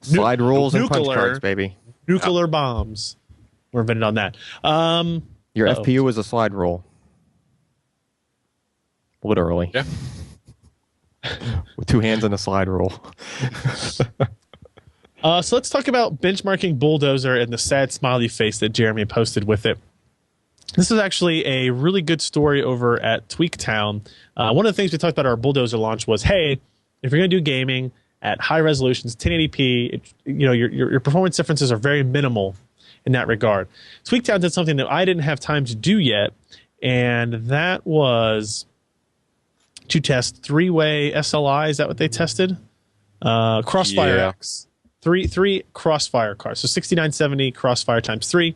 Slide rules and punch nuclear- cards, baby. nuclear bombs were invented on that. Your Uh-oh. FPU is a slide rule. Literally. Yeah. With 2 hands and a slide rule. So let's talk about benchmarking Bulldozer and the sad smiley face that Jeremy posted with it. This is actually a really good story over at Tweaktown. One of the things we talked about at our Bulldozer launch was, hey, if you're going to do gaming at high resolutions, 1080p, your performance differences are very minimal in that regard. Tweaktown did something that I didn't have time to do yet, and that was to test 3-way SLI. Is that what they tested? Crossfire Yeah. X. Three Crossfire cards. So 6970 Crossfire times 3.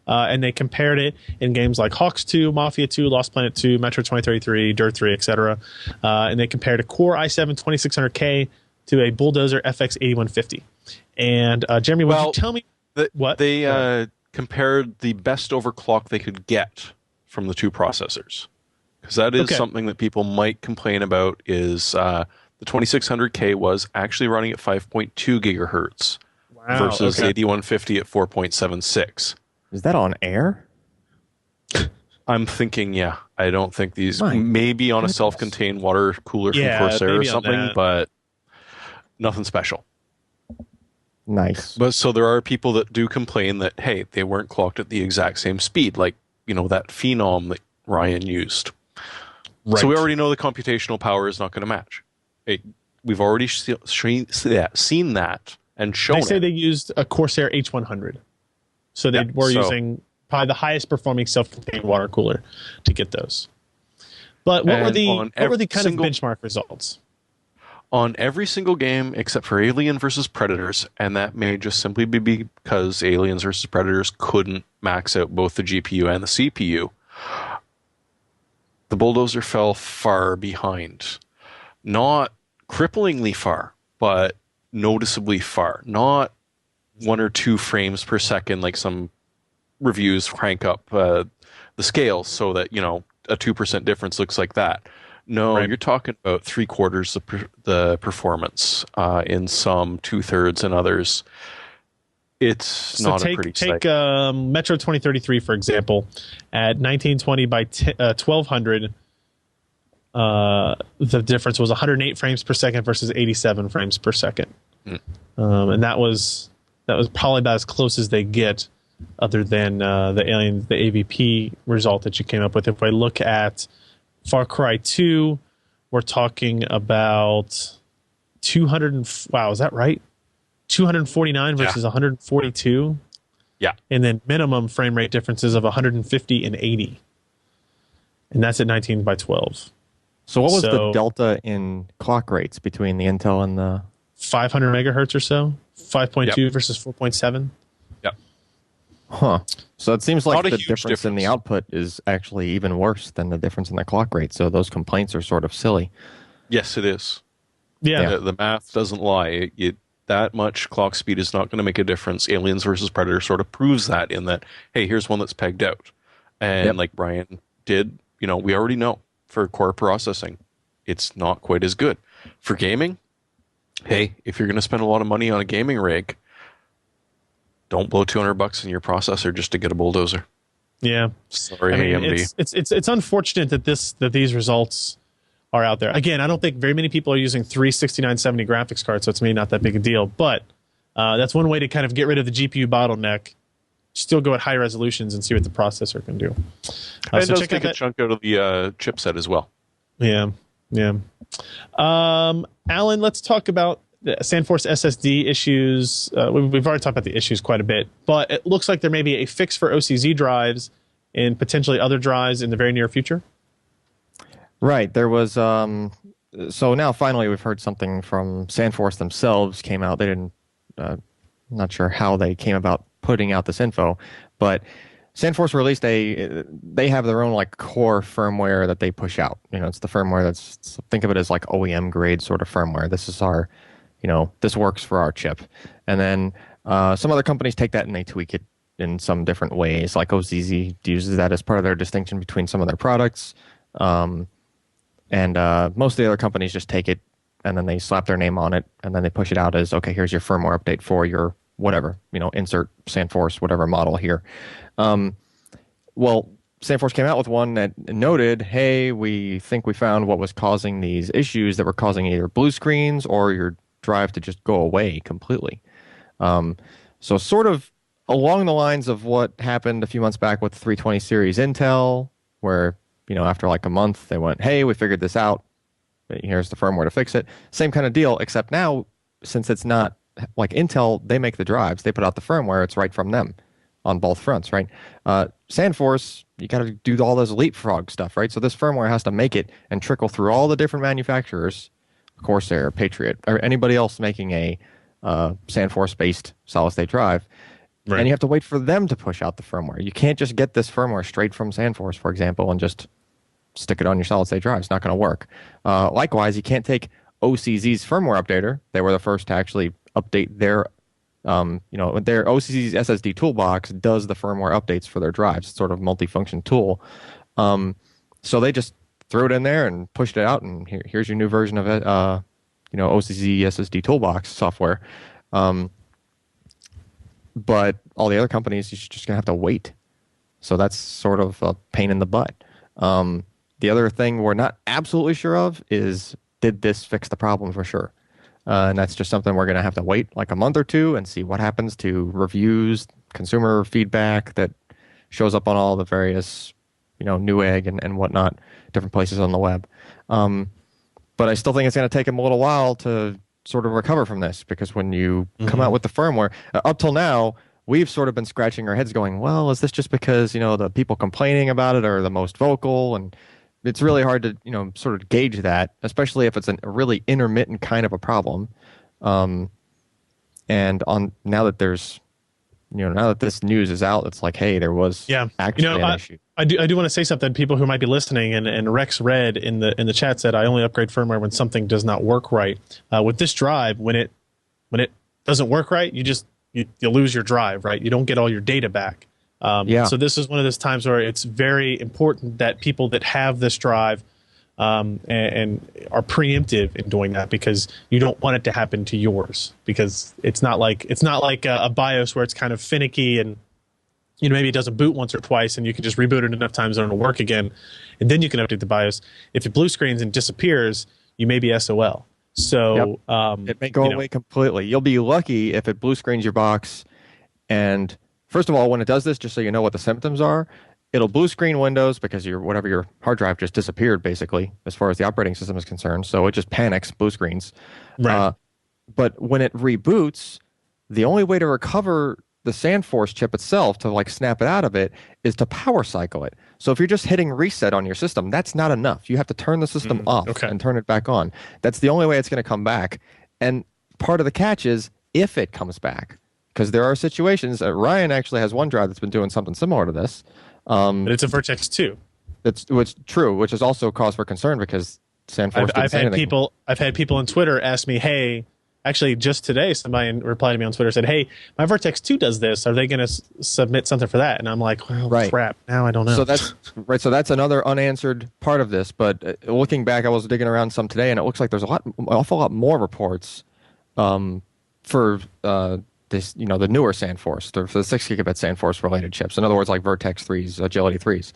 And they compared it in games like Hawks 2, Mafia 2, Lost Planet 2, Metro 2033, Dirt 3, etc. And they compared a Core i7 2600K to a Bulldozer FX 8150. And Jeremy, would you tell me what? They compared the best overclock they could get from the two processors. Because that is something that people might complain about is the 2600K was actually running at 5.2 gigahertz versus 8150 at 4.76. Is that on air? I'm thinking, yeah. I don't think these maybe on a self-contained water cooler from Corsair or maybe on something, that. but nothing special. Nice. But so there are people that do complain that, hey, they weren't clocked at the exact same speed, like, that Phenom that Ryan used. Right. So we already know the computational power is not going to match. We've already seen that and shown They say it. they used a Corsair H100. So they were using probably the highest performing self-contained water cooler to get those. But what were the kind of benchmark results? On every single game except for Alien versus Predators, and that may just simply be because Aliens versus Predators couldn't max out both the GPU and the CPU, the Bulldozer fell far behind. Not cripplingly far, but noticeably far. Not 1 or 2 frames per second like some reviews crank up the scales so that, a 2% difference looks like that. No, you're talking about 3/4 the performance in some, 2/3 in others. It's not a pretty sight. Take Metro 2033, for example, at 1920 by 1200. The difference was 108 frames per second versus 87 frames per second. And that was probably about as close as they get other than the AVP result that you came up with. If I look at Far Cry 2, we're talking about 200. Wow, is that right? 249 versus 142. Yeah. And then minimum frame rate differences of 150 and 80. And that's at 19 by 12. So what was the delta in clock rates between the Intel and the 500 megahertz or so? 5.2 versus 4.7? Yep. Huh. So it seems like Not the difference in the output is actually even worse than the difference in the clock rate. So those complaints are sort of silly. Yes, it is. Yeah. The math doesn't lie. That much clock speed is not going to make a difference. Aliens versus Predator sort of proves that in that, hey, here's one that's pegged out. And like Brian did, we already know for core processing, it's not quite as good. For gaming, hey, if you're going to spend a lot of money on a gaming rig, don't blow $200 in your processor just to get a Bulldozer. Yeah. Sorry, AMD. It's unfortunate that these results are out there. Again, I don't think very many people are using 6970 graphics cards, so it's maybe not that big a deal. But that's one way to kind of get rid of the GPU bottleneck. Still go at high resolutions and see what the processor can do. It does take a chunk out of the chipset as well. Yeah. Alan, let's talk about the SandForce SSD issues. We've already talked about the issues quite a bit, but it looks like there may be a fix for OCZ drives and potentially other drives in the very near future. Right. There was so now finally we've heard something from SandForce themselves came out. They didn't not sure how they came about putting out this info, but SandForce released they have their own like core firmware that they push out. It's the firmware that's, think of it as like OEM grade sort of firmware. This is our, this works for our chip. And then some other companies take that and they tweak it in some different ways. Like OZZ uses that as part of their distinction between some of their products. And most of the other companies just take it and then they slap their name on it and then they push it out as, okay, here's your firmware update for your whatever, insert SandForce, whatever model here. Well, SandForce came out with one that noted, hey, we think we found what was causing these issues that were causing either blue screens or your drive to just go away completely. So sort of along the lines of what happened a few months back with the 320 series Intel, where, after like a month, they went, hey, we figured this out. Here's the firmware to fix it. Same kind of deal, except now, since it's not like Intel, they make the drives. They put out the firmware. It's right from them on both fronts, right? SandForce, you got to do all those leapfrog stuff, right? So this firmware has to make it and trickle through all the different manufacturers, Corsair, Patriot, or anybody else making a SandForce-based solid-state drive. Right. And you have to wait for them to push out the firmware. You can't just get this firmware straight from SandForce, for example, and just stick it on your solid-state drive. It's not going to work. Likewise, you can't take OCZ's firmware updater. They were the first to actually update their, their OCZ's SSD toolbox does the firmware updates for their drives. It's sort of multifunction tool. So they just threw it in there and pushed it out, and here's your new version of it. OCZ SSD toolbox software. But all the other companies, you're just gonna have to wait. So that's sort of a pain in the butt. The other thing we're not absolutely sure of is, did this fix the problem for sure? And that's just something we're going to have to wait like a month or two and see what happens to reviews, consumer feedback that shows up on all the various, Newegg and whatnot, different places on the web. But I still think it's going to take them a little while to sort of recover from this, because when you come out with the firmware, up till now, we've sort of been scratching our heads going, well, is this just because, the people complaining about it are the most vocal? And it's really hard to, sort of gauge that, especially if it's a really intermittent kind of a problem. And now that there's, now that this news is out, it's like, hey, there was actually an issue. I do want to say something. People who might be listening, and Rex Red in the chat said, I only upgrade firmware when something does not work right. With this drive, when it doesn't work right, you lose your drive, right? You don't get all your data back. So this is one of those times where it's very important that people that have this drive and are preemptive in doing that, because you don't want it to happen to yours, because it's not like a BIOS where it's kind of finicky and maybe it doesn't boot once or twice and you can just reboot it enough times and it'll work again, and then you can update the BIOS. If it blue screens and disappears, you may be SOL. So it may go away completely. You'll be lucky if it blue screens your box and first of all, when it does this, just so you know what the symptoms are, it'll blue screen Windows because your hard drive just disappeared, basically, as far as the operating system is concerned. So it just panics, blue screens. Right. But when it reboots, the only way to recover the SandForce chip itself, to like snap it out of it, is to power cycle it. So if you're just hitting reset on your system, that's not enough. You have to turn the system off and turn it back on. That's the only way it's going to come back. And part of the catch is if it comes back, because there are situations. Ryan actually has one drive that's been doing something similar to this. But it's a Vertex 2. Which true, which is also cause for concern because SandForce didn't say anything. I've had people on Twitter ask me, hey, actually just today somebody replied to me on Twitter, said, hey, my Vertex 2 does this. Are they going to submit something for that? And I'm like, well, crap. Now I don't know. So that's right. So that's another unanswered part of this. But looking back, I was digging around some today, and it looks like there's an awful lot more reports for this, the newer SandForce, for the 6 gigabit SandForce related chips. In other words, like Vertex 3s, Agility 3s.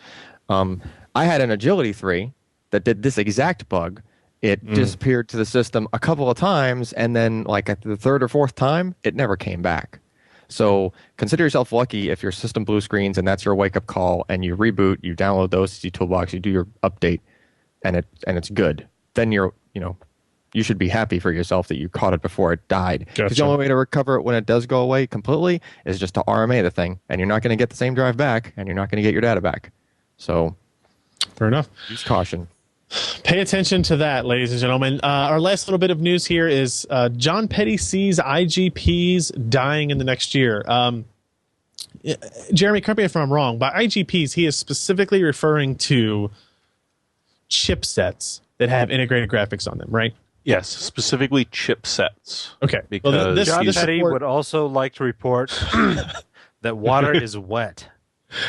I had an Agility 3 that did this exact bug. It disappeared to the system a couple of times, and then like at the third or fourth time, it never came back. So consider yourself lucky if your system blue screens and that's your wake-up call, and you reboot, you download the OCC Toolbox, you do your update, and it's good. Then you should be happy for yourself that you caught it before it died. Because the only way to recover it when it does go away completely is just to RMA the thing, and you're not going to get the same drive back, and you're not going to get your data back. So fair enough. Use caution. Pay attention to that, ladies and gentlemen. Our last little bit of news here is John Petty sees IGPs dying in the next year. Jeremy, correct me if I'm wrong. By IGPs, he is specifically referring to chipsets that have integrated graphics on them, right? Yes, specifically chipsets. Okay. Because John Petty would also like to report that water is wet.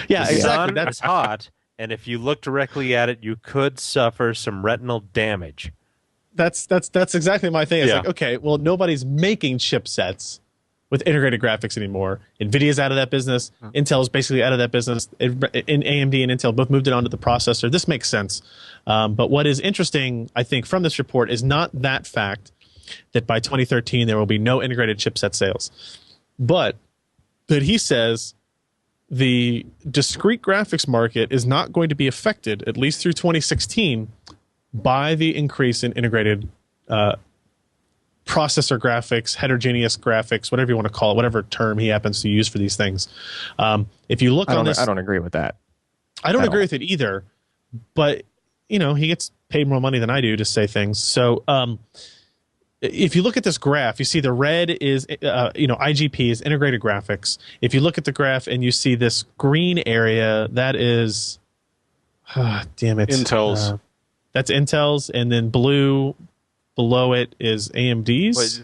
Yeah, the exactly. sun is hot. And if you look directly at it, you could suffer some retinal damage. That's exactly my thing. It's like, okay, well, nobody's making chipsets with integrated graphics anymore. NVIDIA's out of that business. Intel's basically out of that business. AMD and Intel both moved it onto the processor. This makes sense. But what is interesting, I think, from this report is not that fact that by 2013 there will be no integrated chipset sales, but that he says the discrete graphics market is not going to be affected, at least through 2016, by the increase in integrated processor graphics, heterogeneous graphics, whatever you want to call it, whatever term he happens to use for these things. If you look on this, I don't agree with that. I don't agree with it either, but he gets paid more money than I do to say things. So if you look at this graph, you see the red is, IGP is integrated graphics. If you look at the graph and you see this green area, that is, damn it. Intel's. That's Intel's, and then blue below it is AMD's.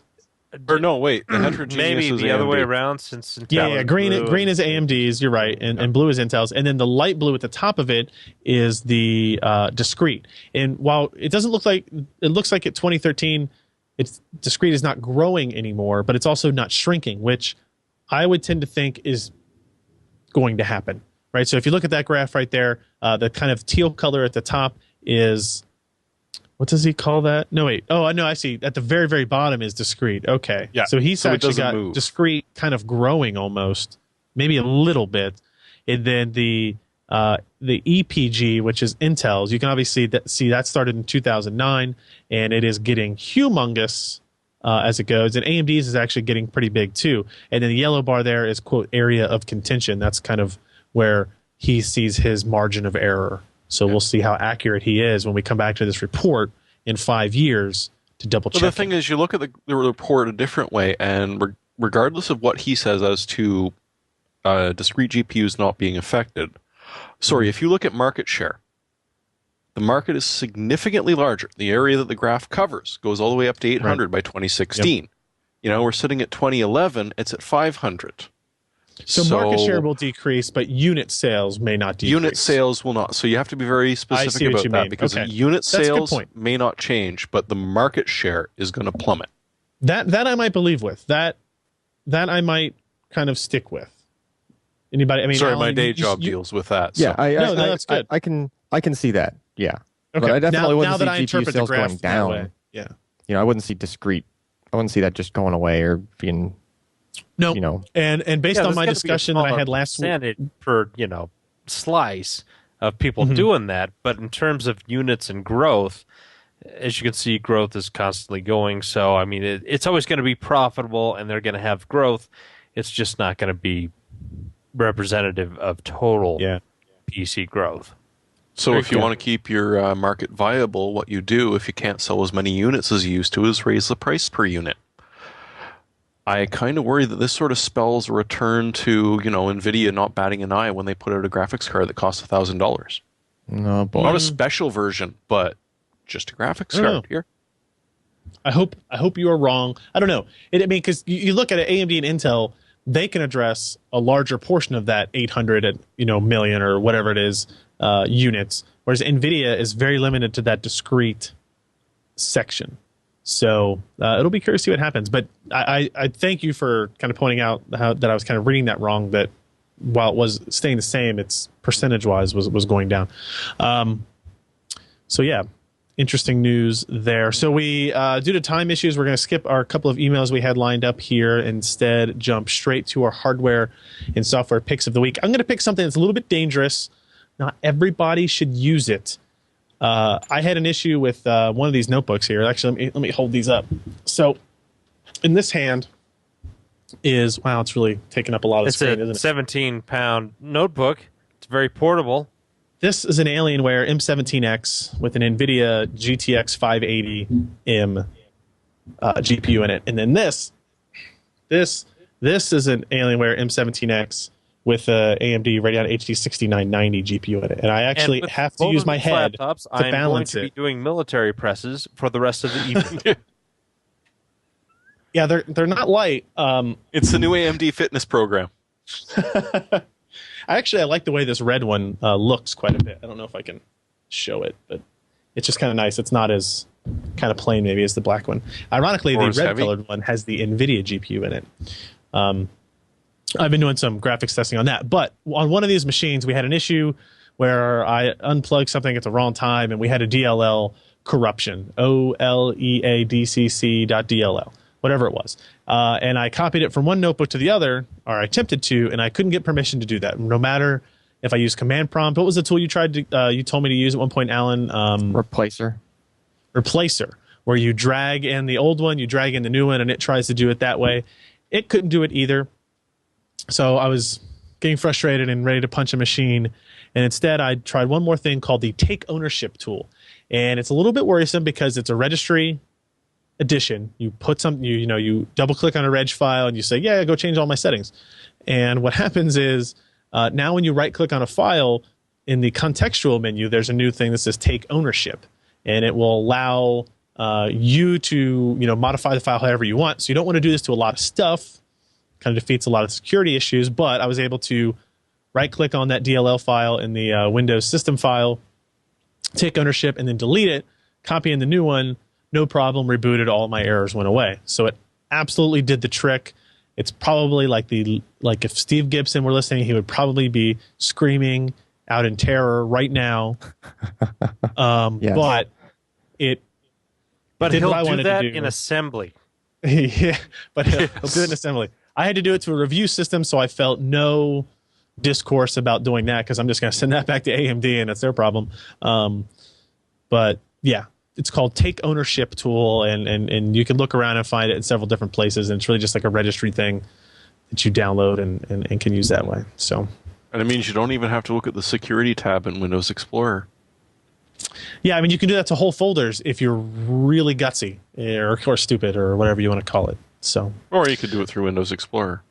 The heterogeneous maybe is the other AMD. way around, since Intel Yeah, green is AMD's, you're right, and blue is Intel's, and then the light blue at the top of it is the discrete. And while it doesn't look like, it looks like at 2013, it's discrete is not growing anymore, but it's also not shrinking, which I would tend to think is going to happen, right? So if you look at that graph right there, the kind of teal color at the top is, what does he call that? No, wait. Oh, no, I see. At the very, very bottom is discrete. Okay. Yeah. So he's actually got move. discrete kind of growing almost, maybe a little bit. And then the EPG, which is Intel's, you can obviously see that started in 2009, and it is getting humongous as it goes. And AMD's is actually getting pretty big too. And then the yellow bar there is, quote, area of contention. That's kind of where he sees his margin of error. So we'll see how accurate he is when we come back to this report in 5 years to double check. But the thing is, you look at the report a different way, and regardless of what he says as to discrete GPUs not being affected, if you look at market share, the market is significantly larger. The area that the graph covers goes all the way up to 800 by 2016. Yep. We're sitting at 2011, it's at 500. So market share will decrease, but unit sales may not decrease. Unit sales will not. So you have to be very specific about that, because unit sales may not change, but the market share is going to plummet. That I might believe with. That I might kind of stick with. Anybody? I mean, sorry, Alan, my day job deals with that. Yeah, so. that's good. I can see that. Yeah. Okay. But I definitely wouldn't now see that I GPU sales going down. Yeah. I wouldn't see discrete. I wouldn't see that just going away or being No, you know. and based on my discussion that I had last week, per slice of people doing that, but in terms of units and growth, as you can see, growth is constantly going. So I mean, it's always going to be profitable, and they're going to have growth. It's just not going to be representative of total PC growth. So if you want to keep your market viable, what you do if you can't sell as many units as you used to is raise the price per unit. I kind of worry that this sort of spells a return to, NVIDIA not batting an eye when they put out a graphics card that costs $1,000. No, boy. Not a special version, but just a graphics card here. I hope you are wrong. I don't know. Because you look at it, AMD and Intel, they can address a larger portion of that 800 million or whatever it is units, whereas NVIDIA is very limited to that discrete section. So it'll be curious to see what happens. But I thank you for kind of pointing out that I was kind of reading that wrong, that while it was staying the same, its percentage-wise was going down. So, yeah, interesting news there. So we, due to time issues, we're going to skip our couple of emails we had lined up here, instead jump straight to our hardware and software picks of the week. I'm going to pick something that's a little bit dangerous. Not everybody should use it. I had an issue with one of these notebooks here. Actually, let me hold these up. So, in this hand is, wow, it's really taking up a lot of screen, isn't it? It's a 17-pound notebook. It's very portable. This is an Alienware M17X with an NVIDIA GTX 580M GPU in it. And then this is an Alienware M17X with a AMD Radeon HD 6990 GPU in it. And I actually have to use my head to balance I'm going to be doing military presses for the rest of the evening. Yeah, they're not light. It's the new AMD fitness program. I like the way this red one looks quite a bit. I don't know if I can show it, but it's just kind of nice. It's not as kind of plain maybe as the black one. Ironically, the red-colored one has the NVIDIA GPU in it. I've been doing some graphics testing on that. But on one of these machines, we had an issue where I unplugged something at the wrong time, and we had a DLL corruption, OLEADCC.DLL, whatever it was. And I copied it from one notebook to the other, or I attempted to, and I couldn't get permission to do that, no matter if I used command prompt. What was the tool you told me to use at one point, Alan? Replacer, where you drag in the old one, you drag in the new one, and it tries to do it that way. It couldn't do it either. So I was getting frustrated and ready to punch a machine. And instead, I tried one more thing called the Take Ownership tool. And it's a little bit worrisome because it's a registry edition. You put you double click on a reg file and you say, yeah, go change all my settings. And what happens is now when you right click on a file in the contextual menu, there's a new thing that says Take Ownership. And it will allow you to modify the file however you want. So you don't want to do this to a lot of stuff. Kind of defeats a lot of security issues, but I was able to right-click on that DLL file in the Windows system file, take ownership, and then delete it, copy in the new one, no problem, rebooted, all my errors went away. So it absolutely did the trick. It's probably like if Steve Gibson were listening, he would probably be screaming out in terror right now. Yes. But he'll do that in assembly. Yeah, but he'll do it in assembly. I had to do it to a review system, so I felt no discourse about doing that because I'm just going to send that back to AMD and it's their problem. But yeah, it's called Take Ownership tool, and you can look around and find it in several different places. And it's really just like a registry thing that you download and can use that way. So, and it means you don't even have to look at the security tab in Windows Explorer. Yeah, I mean, you can do that to whole folders if you're really gutsy or stupid or whatever you want to call it. So, or you could do it through Windows Explorer.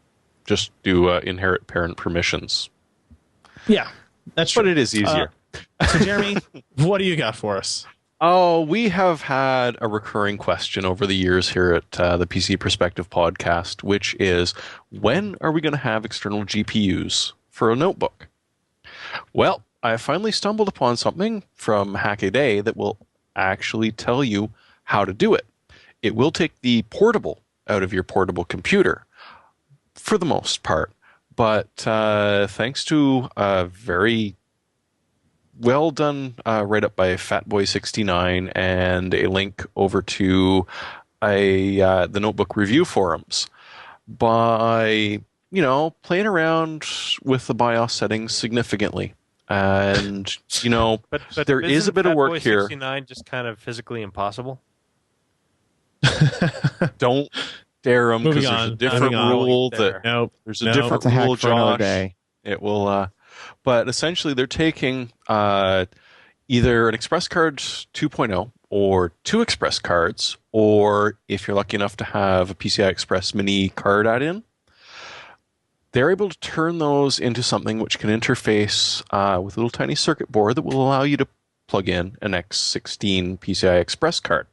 Just do inherit parent permissions. Yeah, that's true. But it is easier. So, Jeremy, what do you got for us? Oh, we have had a recurring question over the years here at the PC Perspective podcast, which is, when are we going to have external GPUs for a notebook? Well, I finally stumbled upon something from Hackaday that will actually tell you how to do it. It will take the portable out of your portable computer for the most part. But thanks to a very well done write-up by Fatboy69 and a link over to the Notebook Review forums, by, playing around with the BIOS settings significantly. And, but there is a bit of work here. 69 just kind of physically impossible? Don't dare them, because there's a different rule there's a different rule, Josh. It will, but essentially they're taking either an Express Card 2.0 or 2 Express cards, or if you're lucky enough to have a PCI Express mini card add-in, they're able to turn those into something which can interface with a little tiny circuit board that will allow you to plug in an X16 PCI Express card.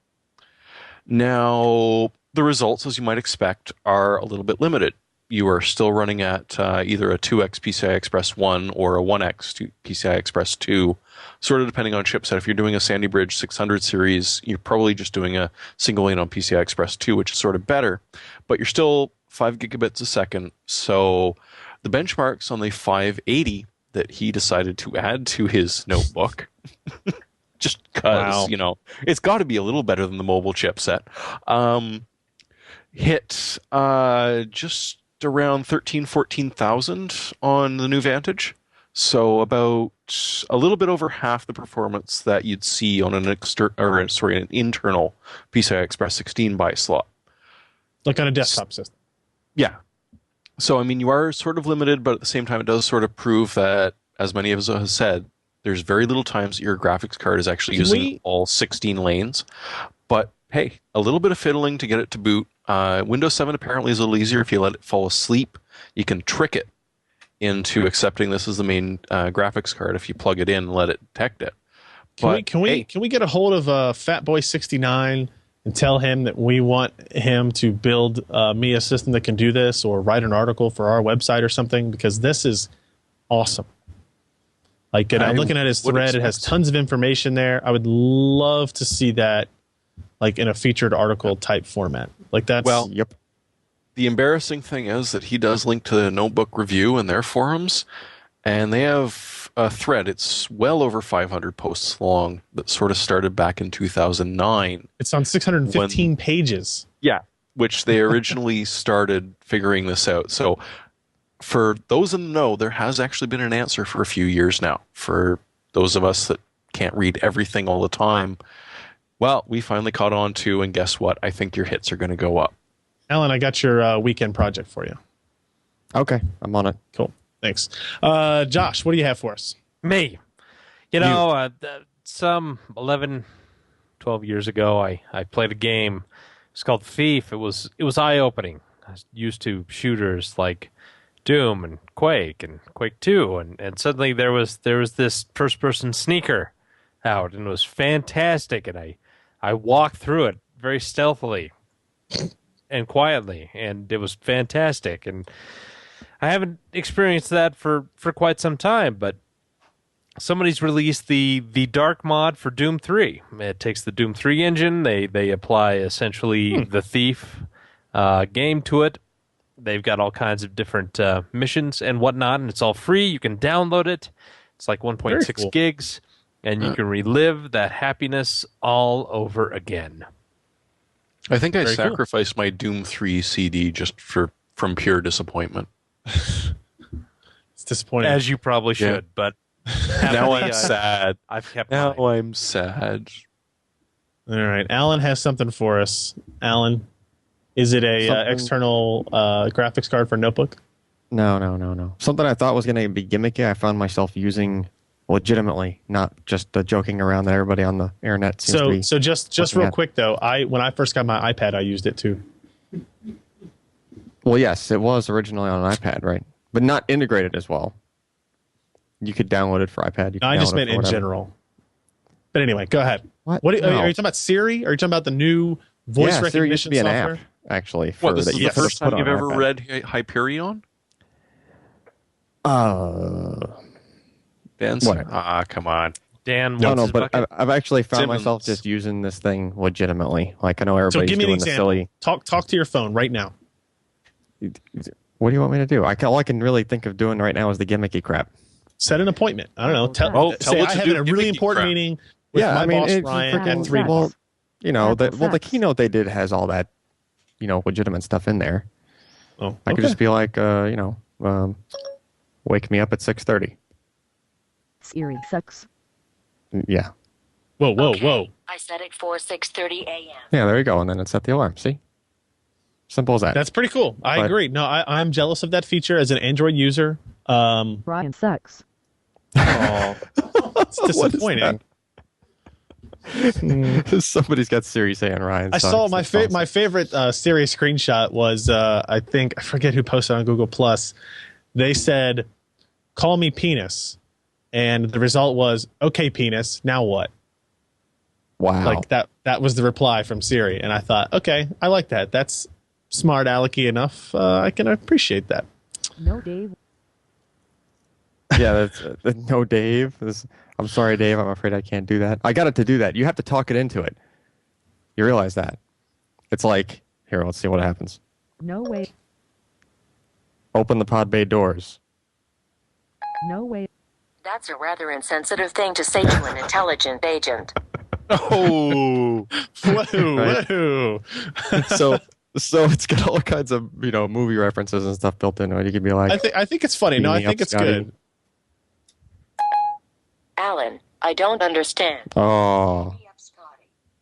Now, the results, as you might expect, are a little bit limited. You are still running at either a 2X PCI Express 1 or a 1X PCI Express 2, sort of depending on chipset. If you're doing a Sandy Bridge 600 series, you're probably just doing a single lane on PCI Express 2, which is sort of better, but you're still 5 gigabits a second. So the benchmarks on the 580 that he decided to add to his notebook, just because, it's got to be a little better than the mobile chipset, hit just around 14,000 on the new Vantage. So about a little bit over half the performance that you'd see on an internal PCI Express 16 by slot. Like on a desktop system. Yeah. So, you are sort of limited, but at the same time, it does sort of prove that, as many of us have said, there's very little times that your graphics card is actually using all 16 lanes. But hey, a little bit of fiddling to get it to boot. Windows 7 apparently is a little easier. If you let it fall asleep, you can trick it into accepting this as the main graphics card if you plug it in and let it detect it. Can we get a hold of Fatboy69 and tell him that we want him to build me a system that can do this, or write an article for our website or something? Because this is awesome. I'm looking at his thread. It has tons of information there. I would love to see that in a featured article type format. Yep. The embarrassing thing is that he does link to the Notebook Review in their forums, and they have a thread. It's well over 500 posts long that sort of started back in 2009. It's on 615 pages. Yeah, which they originally started figuring this out. So for those in the know, there has actually been an answer for a few years now. For those of us that can't read everything all the time, well, we finally caught on to, and guess what? I think your hits are going to go up. Alan, I got your weekend project for you. Okay, I'm on it. Cool. Thanks. Josh, what do you have for us? Me. Some 11, 12 years ago, I played a game. It's called Thief. It was eye-opening. I was used to shooters like Doom and Quake 2, and suddenly there was this first-person sneaker out, and it was fantastic, and I walked through it very stealthily and quietly, and it was fantastic. And I haven't experienced that for quite some time, but somebody's released the dark mod for Doom 3. It takes the Doom 3 engine. They apply essentially the Thief game to it. They've got all kinds of different missions and whatnot, and it's all free. You can download it. It's like 1.6 gigs, and you can relive that happiness all over again. I think I sacrificed my Doom 3 CD just from pure disappointment. It's disappointing. As you probably should, but now I'm sad. I've kept now mine. I'm sad. All right. Alan has something for us. Alan, is it a external graphics card for notebook? No. Something I thought was going to be gimmicky, I found myself using legitimately, not just the joking around that everybody on the internet seems to be. So just real quick though, when I first got my iPad, I used it too. Well, yes, it was originally on an iPad, right? But not integrated as well. You could download it for iPad. I just meant in general. But anyway, go ahead. What? Are you talking about Siri? Are you talking about the new voice recognition Siri used to be software? An app, actually. This is the first time you've ever read Hyperion? Dan, come on. Dan, no, but I've actually found myself just using this thing legitimately. Like, I know everybody's doing the silly. Talk to your phone right now. What do you want me to do? All I can really think of doing right now is the gimmicky crap. Set an appointment. I don't know. Tell I have a really important meeting with my boss Ryan at 3. Well, the keynote they did has all that, legitimate stuff in there. Oh, I could just be like, wake me up at 6:30. Siri sucks. Yeah. Whoa. I set it for 6:30 a.m. Yeah, there you go. And then it set the alarm. See? Simple as that. That's pretty cool. I agree. No, I'm jealous of that feature as an Android user. Ryan sucks. Oh, it's disappointing. Somebody's got Siri saying Ryan. I saw my favorite Siri screenshot was I forget who posted on Google Plus. They said, "Call me penis," and the result was, "Okay, penis. Now what?" Wow. Like that was the reply from Siri, and I thought, okay, I like that. That's smart alecky enough. I can appreciate that. No, Dave. Yeah, that's no, Dave. I'm sorry, Dave. I'm afraid I can't do that. I got it to do that. You have to talk it into it. You realize that? It's like, here, let's see what happens. No way. Open the pod bay doors. No way. That's a rather insensitive thing to say to an intelligent agent. Oh, Whoa. So it's got all kinds of movie references and stuff built into it. You could be like, I think it's funny. No, I think it's good. Alan, I don't understand. Oh,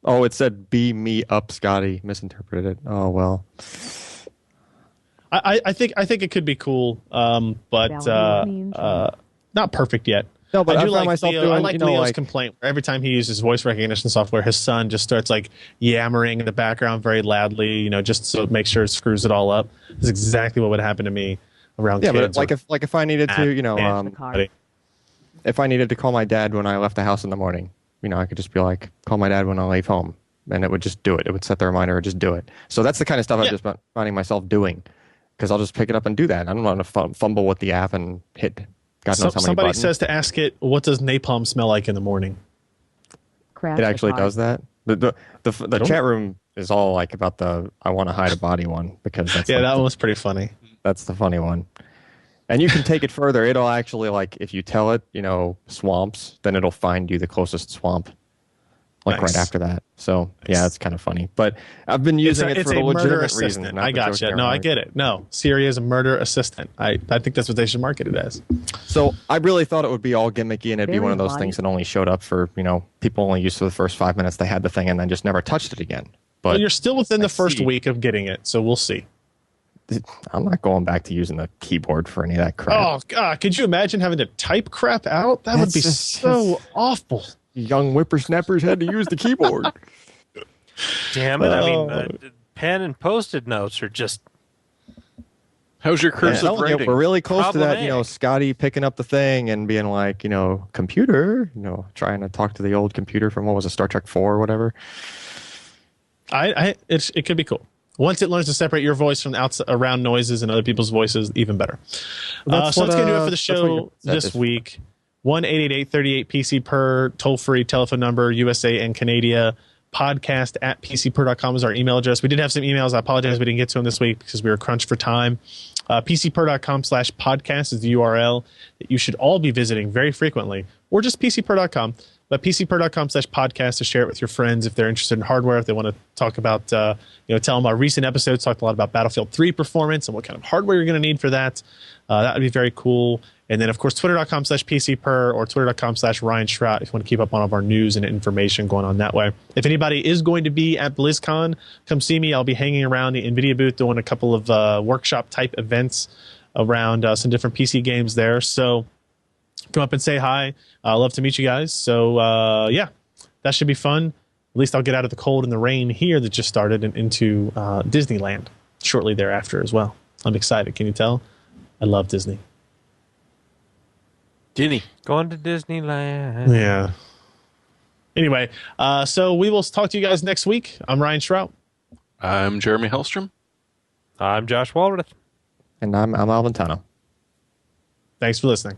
it said "beam me up, Scotty." Misinterpreted it. Oh well. I think it could be cool, but not perfect yet. No, but I do found myself Leo, doing, I like Leo's complaint. Every time he uses voice recognition software, his son just starts like yammering in the background very loudly, just so make sure it screws it all up. That's exactly what would happen to me around kids. But if I needed to, if I needed to call my dad when I left the house in the morning, I could just be like, call my dad when I leave home, and it would just do it. It would set the reminder or just do it. So that's the kind of stuff I'm just finding myself doing, because I'll just pick it up and do that. I don't want to fumble with the app and hit God knows how many somebody buttons. says to ask it, what does napalm smell like in the morning? Crash it actually does that. The chat room is all like about the I want to hide a body one, because that's that one was pretty funny. That's the funny one. And you can take it further. It'll actually, like, if you tell it, swamps, then it'll find you the closest swamp, right after that. So, yeah, it's kind of funny. But I've been using it for a legitimate reason. I gotcha. No, I get it. No, Siri is a murder assistant. I think that's what they should market it as. So I really thought it would be all gimmicky, and it'd be one of those things that only showed up for, people only used for the first 5 minutes they had the thing and then just never touched it again. But you're still within the first week of getting it, so we'll see. I'm not going back to using the keyboard for any of that crap. Oh, God. Could you imagine having to type crap out? That would be so awful. Young whippersnappers had to use the keyboard. Damn it. I mean, pen and Post-it notes are just... How's your cursive writing? We're really close to that, Scotty picking up the thing and being like, computer, trying to talk to the old computer from, what was it, Star Trek 4 or whatever. It could be cool. Once it learns to separate your voice from around noises and other people's voices, even better. So that's going to do it for the show this week. 1-888-38-PC per toll-free telephone number, USA and Canada. Podcast at pcper.com is our email address. We did have some emails. I apologize we didn't get to them this week because we were crunched for time. pcper.com/podcast is the URL that you should all be visiting very frequently, or just pcper.com. But pcper.com/podcast to share it with your friends if they're interested in hardware, if they want to talk about, tell them about recent episodes, talked a lot about Battlefield 3 performance and what kind of hardware you're going to need for that. That would be very cool. And then, of course, twitter.com/PCPer or twitter.com/Ryan Shrout if you want to keep up on all of our news and information going on that way. If anybody is going to be at BlizzCon, come see me. I'll be hanging around the NVIDIA booth doing a couple of workshop-type events around some different PC games there. So come up and say hi. I'd love to meet you guys. So, that should be fun. At least I'll get out of the cold and the rain here that just started and into Disneyland shortly thereafter as well. I'm excited. Can you tell? I love Disney. Going to Disneyland. Yeah. Anyway, so we will talk to you guys next week. I'm Ryan Shrout. I'm Jeremy Hellstrom. I'm Josh Walrath. And I'm Alvin Tano. Thanks for listening.